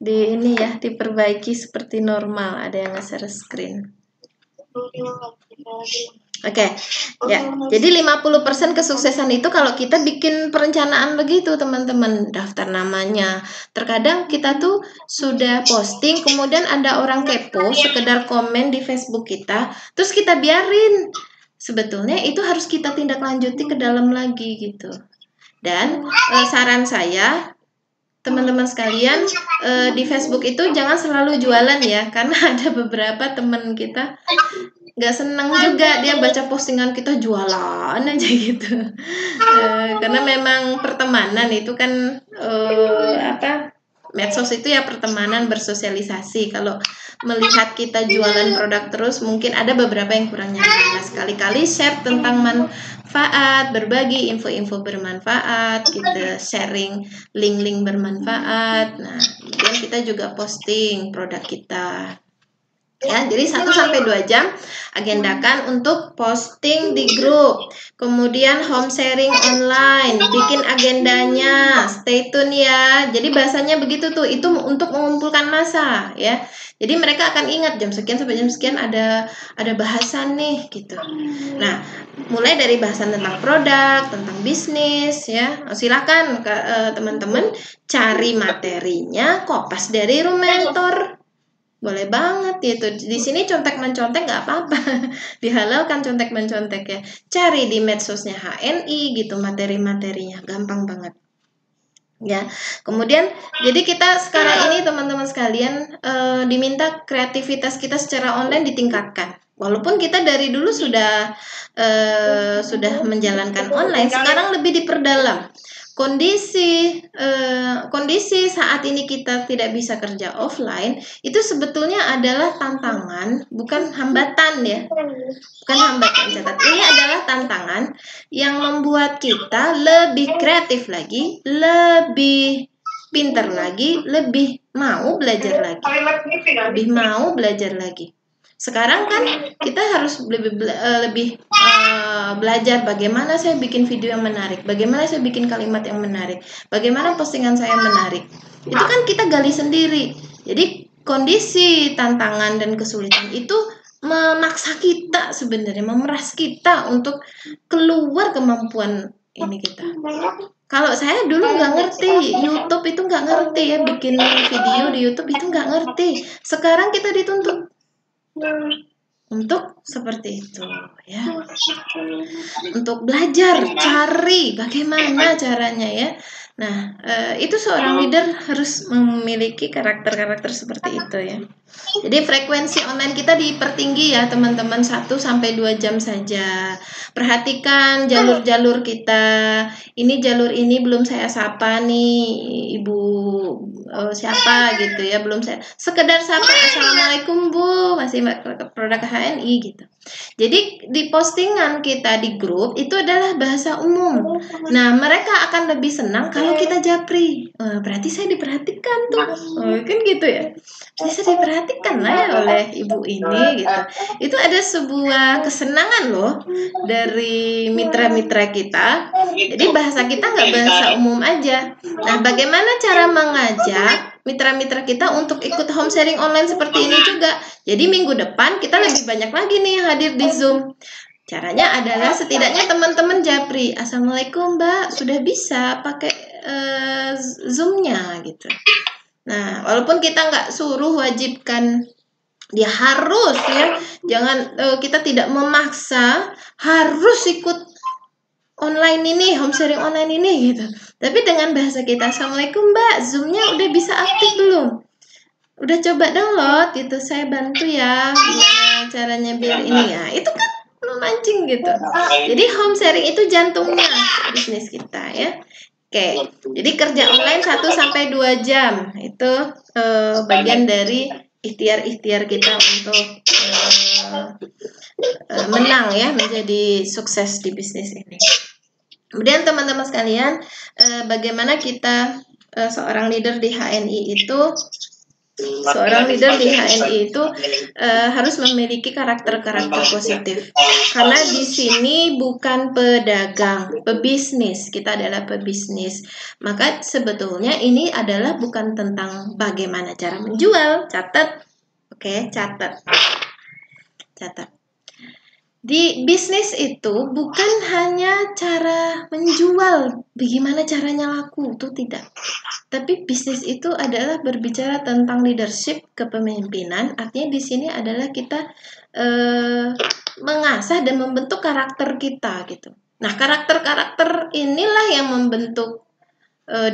ini ya, diperbaiki seperti normal. Ada yang nge-share screen. Oke, ya. Jadi 50% kesuksesan itu kalau kita bikin perencanaan begitu, teman-teman. Daftar namanya. Terkadang kita tuh sudah posting, kemudian ada orang kepo, sekedar komen di Facebook kita, terus kita biarin. Sebetulnya itu harus kita tindak lanjuti ke dalam lagi gitu. Dan saran saya, teman-teman sekalian, di Facebook itu jangan selalu jualan ya, karena ada beberapa teman kita nggak senang juga dia baca postingan kita jualan aja gitu. Karena memang pertemanan itu kan medsos itu ya pertemanan, bersosialisasi. Kalau melihat kita jualan produk terus, mungkin ada beberapa yang kurang nyaman. Nah, sekali-kali share tentang manfaat, berbagi info-info bermanfaat, kita sharing link-link bermanfaat. Nah, kemudian kita juga posting produk kita. Ya, jadi 1-2 jam agendakan untuk posting di grup. Kemudian home sharing online, bikin agendanya, stay tune ya. Jadi bahasanya begitu tuh, itu untuk mengumpulkan massa ya. Jadi mereka akan ingat jam sekian sampai jam sekian ada bahasan nih gitu. Nah, mulai dari bahasan tentang produk, tentang bisnis ya. Silakan teman-teman cari materinya, kopas dari Room Mentor. Boleh banget gitu. Di sini contek-mencontek nggak apa-apa. Dihalalkan contek-mencontek ya. Cari di medsosnya HNI gitu materi-materinya. Gampang banget. Ya. Kemudian jadi kita sekarang ini teman-teman sekalian diminta kreativitas kita secara online ditingkatkan. Walaupun kita dari dulu sudah menjalankan online, sekarang lebih diperdalam. Kondisi saat ini kita tidak bisa kerja offline itu sebetulnya adalah tantangan, bukan hambatan ya, bukan hambatan. Catat, ini adalah tantangan yang membuat kita lebih kreatif lagi, lebih pintar lagi, lebih mau belajar lagi. Sekarang kan kita harus lebih belajar bagaimana saya bikin video yang menarik, bagaimana saya bikin kalimat yang menarik, bagaimana postingan saya menarik. Itu kan kita gali sendiri. Jadi kondisi tantangan dan kesulitan itu memaksa kita sebenarnya, memeras kita untuk keluar kemampuan ini kita. Kalau saya dulu nggak ngerti, YouTube itu nggak ngerti ya, bikin video di YouTube itu nggak ngerti. Sekarang kita dituntut untuk seperti itu ya, untuk belajar, cari bagaimana caranya ya. Nah, itu seorang leader harus memiliki karakter-karakter seperti itu ya. Jadi frekuensi online kita dipertinggi ya teman-teman, 1-2 jam saja. Perhatikan jalur-jalur kita. Ini jalur ini belum saya sapa nih Ibu siapa gitu ya, belum saya sekedar sapa, assalamualaikum Bu, masih produk HNI gitu. Jadi di postingan kita di grup itu adalah bahasa umum. Nah, mereka akan lebih senang kalau kita japri. Berarti saya diperhatikan tuh. Kan gitu ya. Jadi saya diperhatikan lah ya oleh ibu ini gitu. Itu ada sebuah kesenangan loh dari mitra-mitra kita. Jadi bahasa kita nggak bahasa umum aja. Nah, bagaimana cara mengajak mitra-mitra kita untuk ikut home sharing online seperti ini juga. Jadi minggu depan kita lebih banyak lagi nih hadir di Zoom. Caranya adalah setidaknya teman-teman japri, assalamualaikum Mbak, sudah bisa pakai Zoom-nya gitu. Nah, walaupun kita nggak suruh wajibkan dia harus ya, jangan kita tidak memaksa harus ikut online ini, home sharing online ini gitu. Tapi dengan bahasa kita, assalamualaikum Mbak, Zoom-nya udah bisa aktif belum? Udah coba download gitu, saya bantu ya gimana caranya biar ini ya. Itu kan memancing gitu. Jadi home sharing itu jantungnya bisnis kita ya. Oke, jadi kerja online 1-2 jam itu bagian dari ikhtiar-ikhtiar kita untuk menang ya, menjadi sukses di bisnis ini. Kemudian teman-teman sekalian, bagaimana kita seorang leader di HNI itu harus memiliki karakter-karakter positif. Karena di sini bukan pedagang, pebisnis. Kita adalah pebisnis. Maka sebetulnya ini adalah bukan tentang bagaimana cara menjual. Catat. Oke, catat. Di bisnis itu bukan hanya cara menjual, bagaimana caranya laku, itu tidak. Tapi bisnis itu adalah berbicara tentang leadership, kepemimpinan. Artinya di sini adalah kita mengasah dan membentuk karakter kita gitu. Nah, karakter-karakter inilah yang membentuk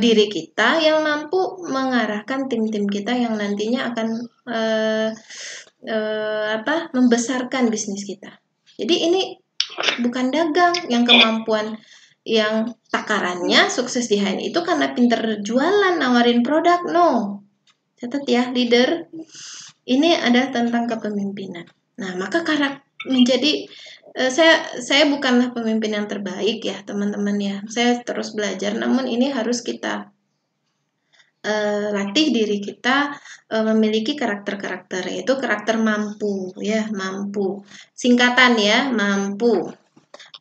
diri kita, yang mampu mengarahkan tim-tim kita yang nantinya akan membesarkan bisnis kita. Jadi ini bukan dagang yang kemampuan yang takarannya sukses di HNI itu karena pinter jualan, nawarin produk. No. Catat ya, leader. Ini adalah tentang kepemimpinan. Nah, maka menjadi saya bukanlah pemimpin yang terbaik ya, teman-teman ya. Saya terus belajar, namun ini harus kita latih diri kita memiliki karakter-karakter, yaitu karakter mampu ya, mampu. Singkatan ya, mampu.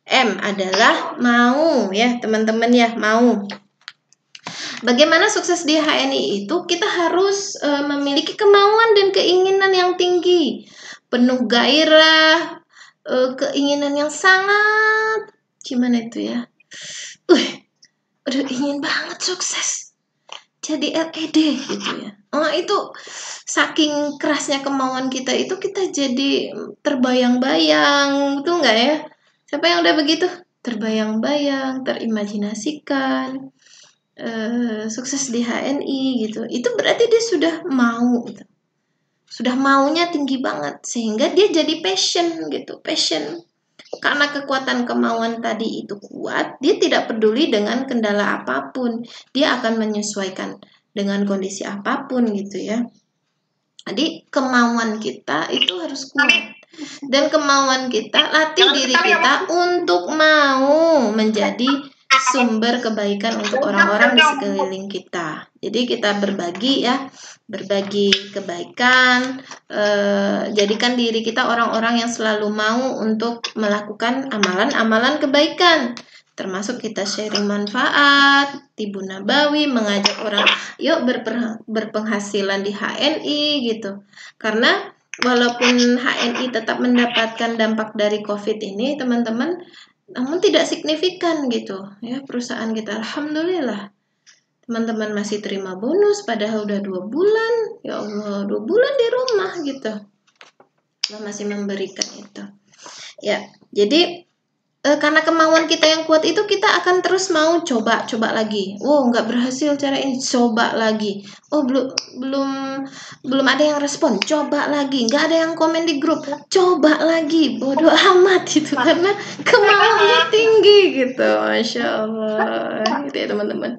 M adalah mau ya, teman-teman ya, mau. Bagaimana sukses di HNI itu kita harus memiliki kemauan dan keinginan yang tinggi, penuh gairah, keinginan yang sangat gimana itu ya, udah ingin banget sukses jadi LED gitu ya. Itu saking kerasnya kemauan kita itu kita jadi terbayang-bayang, betul nggak ya? Siapa yang udah begitu? Terbayang-bayang, terimajinasikan, sukses di HNI gitu. Itu berarti dia sudah mau gitu. Sudah maunya tinggi banget sehingga dia jadi passion gitu, passion. Karena kekuatan kemauan tadi itu kuat, dia tidak peduli dengan kendala apapun. Dia akan menyesuaikan dengan kondisi apapun gitu ya. Jadi kemauan kita itu harus kuat. Dan kemauan kita, latih diri kita untuk mau menjadi sumber kebaikan untuk orang-orang di sekeliling kita. Jadi kita berbagi ya, berbagi kebaikan, jadikan diri kita orang-orang yang selalu mau untuk melakukan amalan-amalan kebaikan, termasuk kita sharing manfaat, tibu nabawi, mengajak orang yuk berpenghasilan di HNI gitu. Karena walaupun HNI tetap mendapatkan dampak dari COVID ini, teman-teman, namun tidak signifikan gitu ya, perusahaan kita. Alhamdulillah teman-teman masih terima bonus padahal udah 2 bulan. Ya Allah, 2 bulan di rumah gitu. Allah masih memberikan itu. Ya, jadi karena kemauan kita yang kuat itu kita akan terus mau coba lagi. Oh, nggak berhasil cara ini, coba lagi. Oh, belum ada yang respon, coba lagi. Nggak ada yang komen di grup, coba lagi. Bodoh amat itu karena kemauannya tinggi gitu. Masya Allah, gitu ya teman-teman.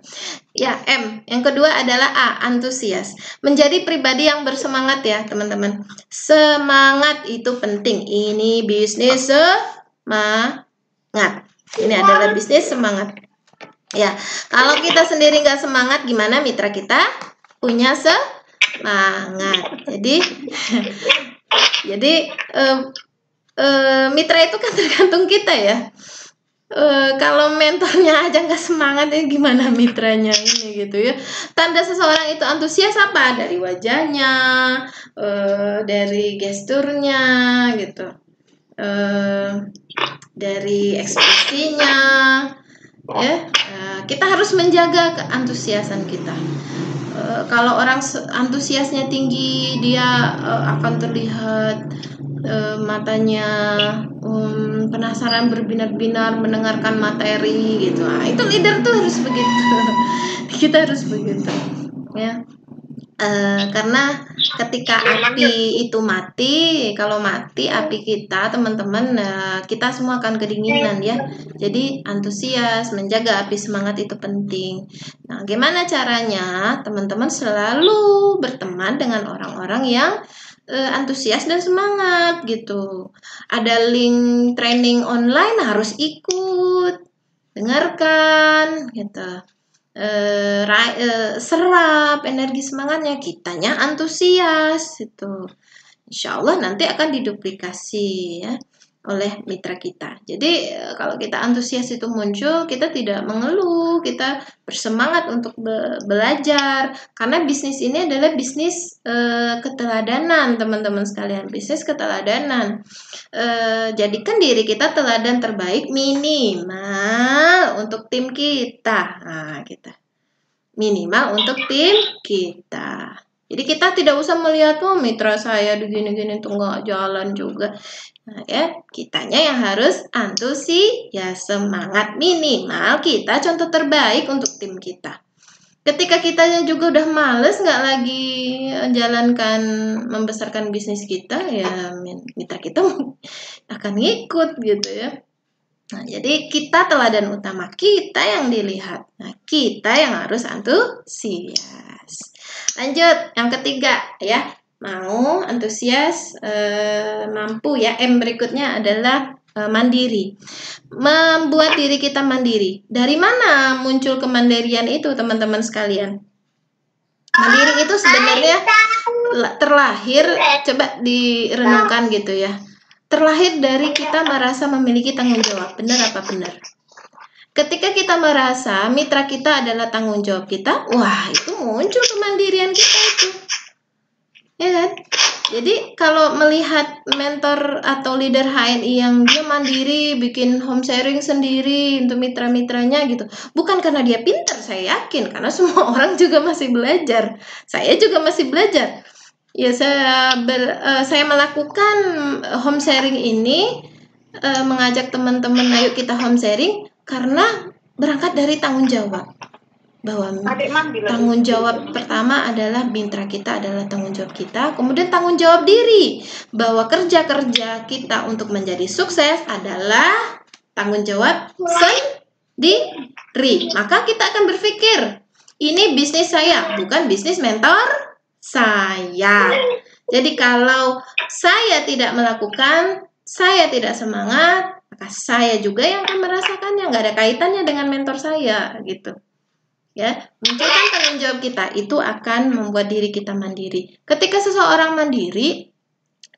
Ya, M. Yang kedua adalah A, antusias. Menjadi pribadi yang bersemangat ya teman-teman. Semangat itu penting. Ini bisnis semangat. Ini adalah bisnis semangat. Ya, kalau kita sendiri nggak semangat, gimana mitra kita punya semangat? Jadi mitra itu kan tergantung kita ya. Kalau mentornya aja nggak semangat, ya gimana mitranya ini gitu ya. Tanda seseorang itu antusias apa? Dari wajahnya, dari gesturnya gitu. Dari ekspresinya ya, kita harus menjaga keantusiasan kita. Kalau orang antusiasnya tinggi, dia akan terlihat matanya penasaran, berbinar-binar mendengarkan materi gitu. Itu leader tuh harus begitu. Kita harus begitu ya. Karena ketika api itu mati, kalau mati api kita, teman-teman, kita semua akan kedinginan ya. Jadi antusias, menjaga api semangat itu penting. Nah, gimana caranya? Teman-teman selalu berteman dengan orang-orang yang antusias dan semangat gitu. Ada link training online, harus ikut, dengarkan gitu. Serap energi semangatnya, kitanya antusias itu. Insya Allah nanti akan diduplikasi ya. oleh mitra kita. Jadi kalau kita antusias itu muncul, kita tidak mengeluh, kita bersemangat untuk belajar, karena bisnis ini adalah bisnis keteladanan, teman-teman sekalian, bisnis keteladanan. Jadikan diri kita teladan terbaik minimal untuk tim kita. Nah, kita minimal untuk tim kita. Jadi kita tidak usah melihat mitra saya begini-gini tuh nggak jalan juga. Nah, ya, kitanya yang harus antusias, semangat, minimal kita contoh terbaik untuk tim kita. Ketika kitanya juga udah males, nggak lagi jalankan membesarkan bisnis kita, ya mitra kita akan ngikut gitu ya. Nah, jadi kita teladan utama, kita yang dilihat. Nah, kita yang harus antusias. Lanjut, yang ketiga ya. Mau, antusias, mampu ya. M berikutnya adalah mandiri. Membuat diri kita mandiri. Dari mana muncul kemandirian itu, teman-teman sekalian? Mandiri itu sebenarnya terlahir, coba direnungkan gitu ya. Terlahir dari kita merasa memiliki tanggung jawab. Benar apa benar? Ketika kita merasa mitra kita adalah tanggung jawab kita, wah itu muncul kemandirian kita itu. Ya kan? Jadi kalau melihat mentor atau leader HNI yang dia mandiri, bikin home sharing sendiri untuk mitra-mitranya gitu, bukan karena dia pintar, saya yakin, karena semua orang juga masih belajar. Saya juga masih belajar. Ya, saya melakukan home sharing ini, mengajak teman-teman ayo kita home sharing karena berangkat dari tanggung jawab. Bahwa tanggung jawab pertama adalah mitra kita adalah tanggung jawab kita, kemudian tanggung jawab diri bahwa kerja-kerja kita untuk menjadi sukses adalah tanggung jawab sendiri. Maka kita akan berpikir, ini bisnis saya, bukan bisnis mentor saya. Jadi kalau saya tidak melakukan, saya tidak semangat, maka saya juga yang akan merasakannya, nggak ada kaitannya dengan mentor saya gitu. Ya, munculkan tanggung jawab kita itu akan membuat diri kita mandiri. Ketika seseorang mandiri,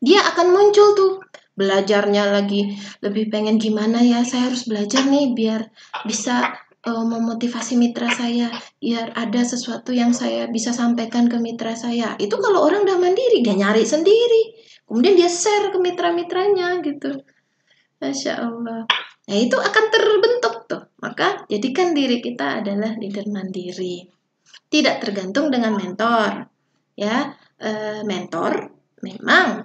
dia akan muncul tuh belajarnya lagi, lebih pengen gimana ya, saya harus belajar nih biar bisa memotivasi mitra saya, biar ada sesuatu yang saya bisa sampaikan ke mitra saya. Itu kalau orang udah mandiri, dia nyari sendiri, kemudian dia share ke mitra-mitranya gitu. Masya Allah. Nah, itu akan terbentuk tuh. Maka jadikan diri kita adalah leader mandiri. Tidak tergantung dengan mentor. Ya, mentor memang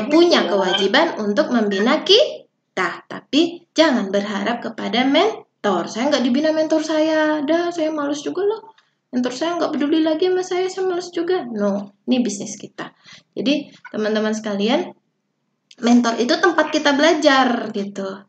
punya kewajiban untuk membina kita, tapi jangan berharap kepada mentor. Saya nggak dibina mentor saya, saya males juga loh. Mentor saya nggak peduli lagi sama saya males juga. No, ini bisnis kita. Jadi teman-teman sekalian, mentor itu tempat kita belajar gitu.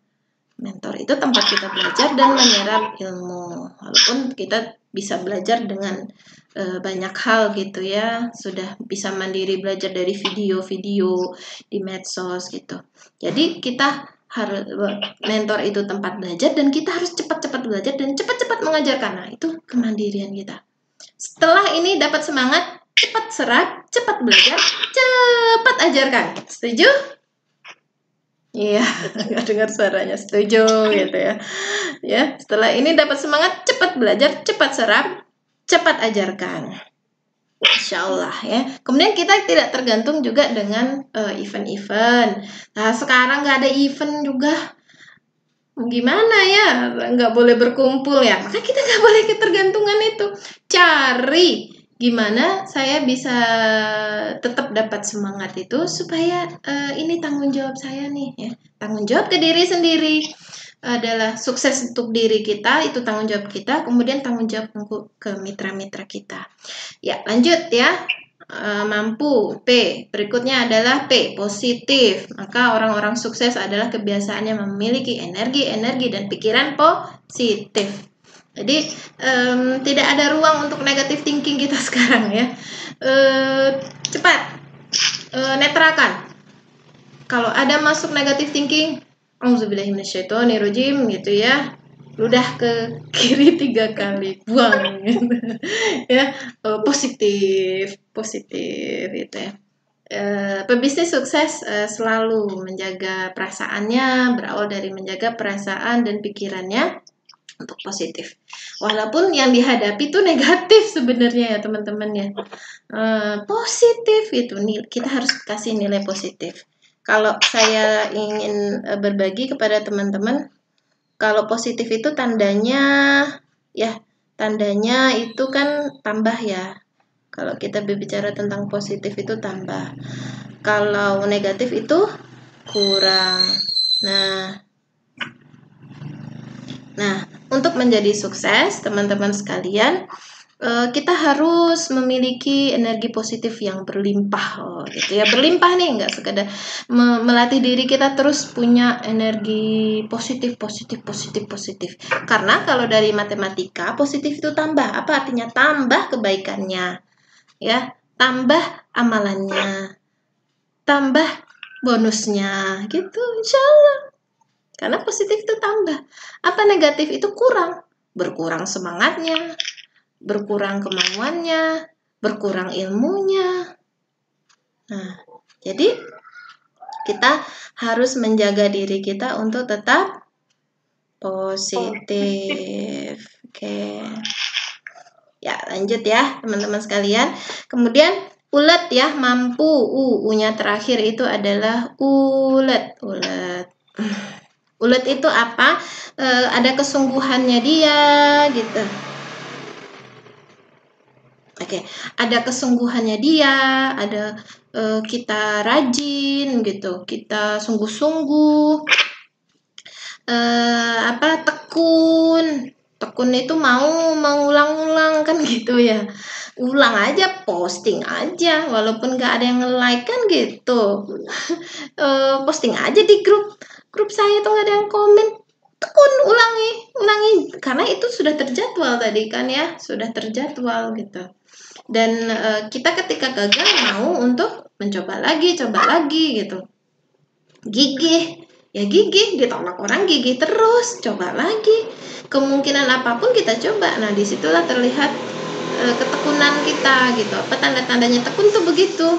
Mentor itu tempat kita belajar dan menyerap ilmu. Walaupun kita bisa belajar dengan banyak hal gitu ya. Sudah bisa mandiri belajar dari video-video di medsos gitu. Jadi kita harus, mentor itu tempat belajar dan kita harus cepat-cepat belajar dan cepat-cepat mengajarkan. Nah, itu kemandirian kita. Setelah ini dapat semangat, cepat serap, cepat belajar, cepat ajarkan. Setuju? Iya, nggak dengar suaranya, setuju gitu ya. Ya, setelah ini dapat semangat, cepat belajar, cepat serap, cepat ajarkan. Insya Allah ya. Kemudian kita tidak tergantung juga dengan event-event. Nah, sekarang nggak ada event juga. Gimana ya? Nggak boleh berkumpul ya. Maka kita nggak boleh ketergantungan itu. Cari gimana saya bisa tetap dapat semangat itu supaya ini tanggung jawab saya nih ya. Tanggung jawab ke diri sendiri adalah sukses untuk diri kita, itu tanggung jawab kita, kemudian tanggung jawab ke mitra-mitra kita. Ya, lanjut ya. Mampu, P. Berikutnya adalah P, positif. Maka orang-orang sukses adalah kebiasaannya memiliki energi dan pikiran positif. Jadi tidak ada ruang untuk negative thinking kita sekarang ya. Cepat netralkan. Kalau ada masuk negative thinking, auzubillahiminasyaitonirrajim gitu ya, ludah ke kiri 3 kali, buang gitu. Ya, positif gitu ya. pebisnis sukses selalu menjaga perasaannya, berawal dari menjaga perasaan dan pikirannya untuk positif. Walaupun yang dihadapi itu negatif sebenarnya ya teman-teman ya. Positif itu nih, kita harus kasih nilai positif. Kalau saya ingin berbagi kepada teman-teman, kalau positif itu tandanya itu kan tambah ya. Kalau kita berbicara tentang positif itu tambah. Kalau negatif itu kurang. Nah, untuk menjadi sukses, teman-teman sekalian, kita harus memiliki energi positif yang berlimpah, gitu ya, berlimpah nih, nggak sekedar melatih diri kita terus punya energi positif. Karena kalau dari matematika, positif itu tambah, apa artinya? Tambah kebaikannya, ya, tambah amalannya, tambah bonusnya, gitu, insya Allah. Karena positif itu tambah. Apa negatif itu kurang? Berkurang semangatnya, berkurang kemauannya, berkurang ilmunya. Nah, jadi kita harus menjaga diri kita untuk tetap positif. Oke. Ya, lanjut ya, teman-teman sekalian. Kemudian ulet ya, mampu. U-nya terakhir itu adalah ulet. Ulet itu apa? Ada kesungguhannya dia gitu. Oke, ada kesungguhannya dia, ada kita rajin gitu, kita sungguh-sungguh, tekun itu mau mengulang-ulang kan gitu ya, ulang aja, posting aja, walaupun gak ada yang nge-like kan gitu, posting aja di grup saya tuh gak ada yang komen, tekun, ulangi, karena itu sudah terjadwal tadi kan ya, sudah terjadwal gitu. Dan kita ketika gagal mau untuk mencoba lagi gitu, gigih, ditolak orang gigih terus, coba lagi, kemungkinan apapun kita coba. Nah, disitulah terlihat ketekunan kita gitu. Apa tanda-tandanya tekun tuh begitu.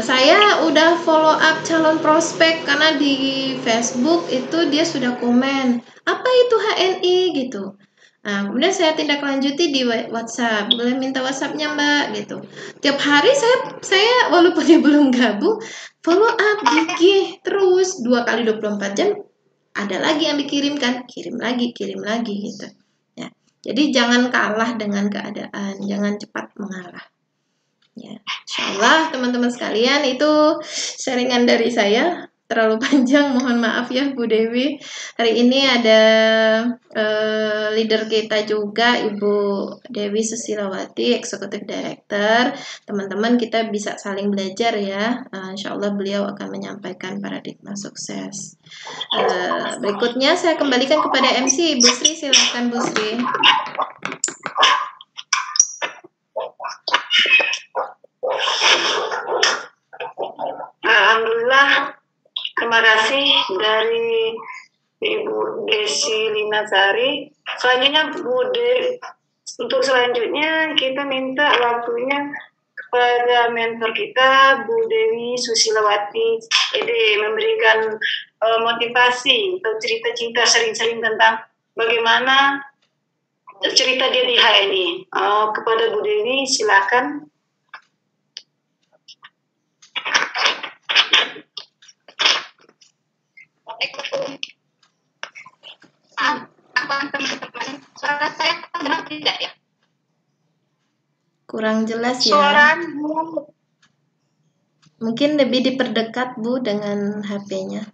Saya udah follow up calon prospek karena di Facebook itu dia sudah komen, apa itu HNI gitu. Nah, kemudian saya tindak lanjuti di WhatsApp, boleh minta WhatsApp-nya Mbak gitu. Tiap hari saya walaupun dia belum gabung, follow up gigih terus 2 kali 24 jam ada lagi yang dikirimkan, kirim lagi gitu. Ya. Jadi jangan kalah dengan keadaan, jangan cepat mengalah. Ya, insyaallah teman-teman sekalian, itu sharingan dari saya. Terlalu panjang, mohon maaf ya Bu Dewi. Hari ini ada leader kita juga, Ibu Dewi Susilawati, Executive Director. Teman-teman, kita bisa saling belajar ya. Insyaallah beliau akan menyampaikan paradigma sukses. Berikutnya saya kembalikan kepada MC, Bu Sri, silakan Bu Sri. Alhamdulillah, terima kasih dari Ibu Desi Linasari. Selanjutnya untuk selanjutnya kita minta waktunya kepada mentor kita Bu Dewi Susilawati memberikan motivasi atau cerita-cerita sering-sering tentang bagaimana cerita dia di HNI. Kepada Bu Dewi silakan. Teman-teman, suara saya tidak ya? Kurang jelas ya. Suara Bu. Mungkin lebih diperdekat Bu dengan HP-nya.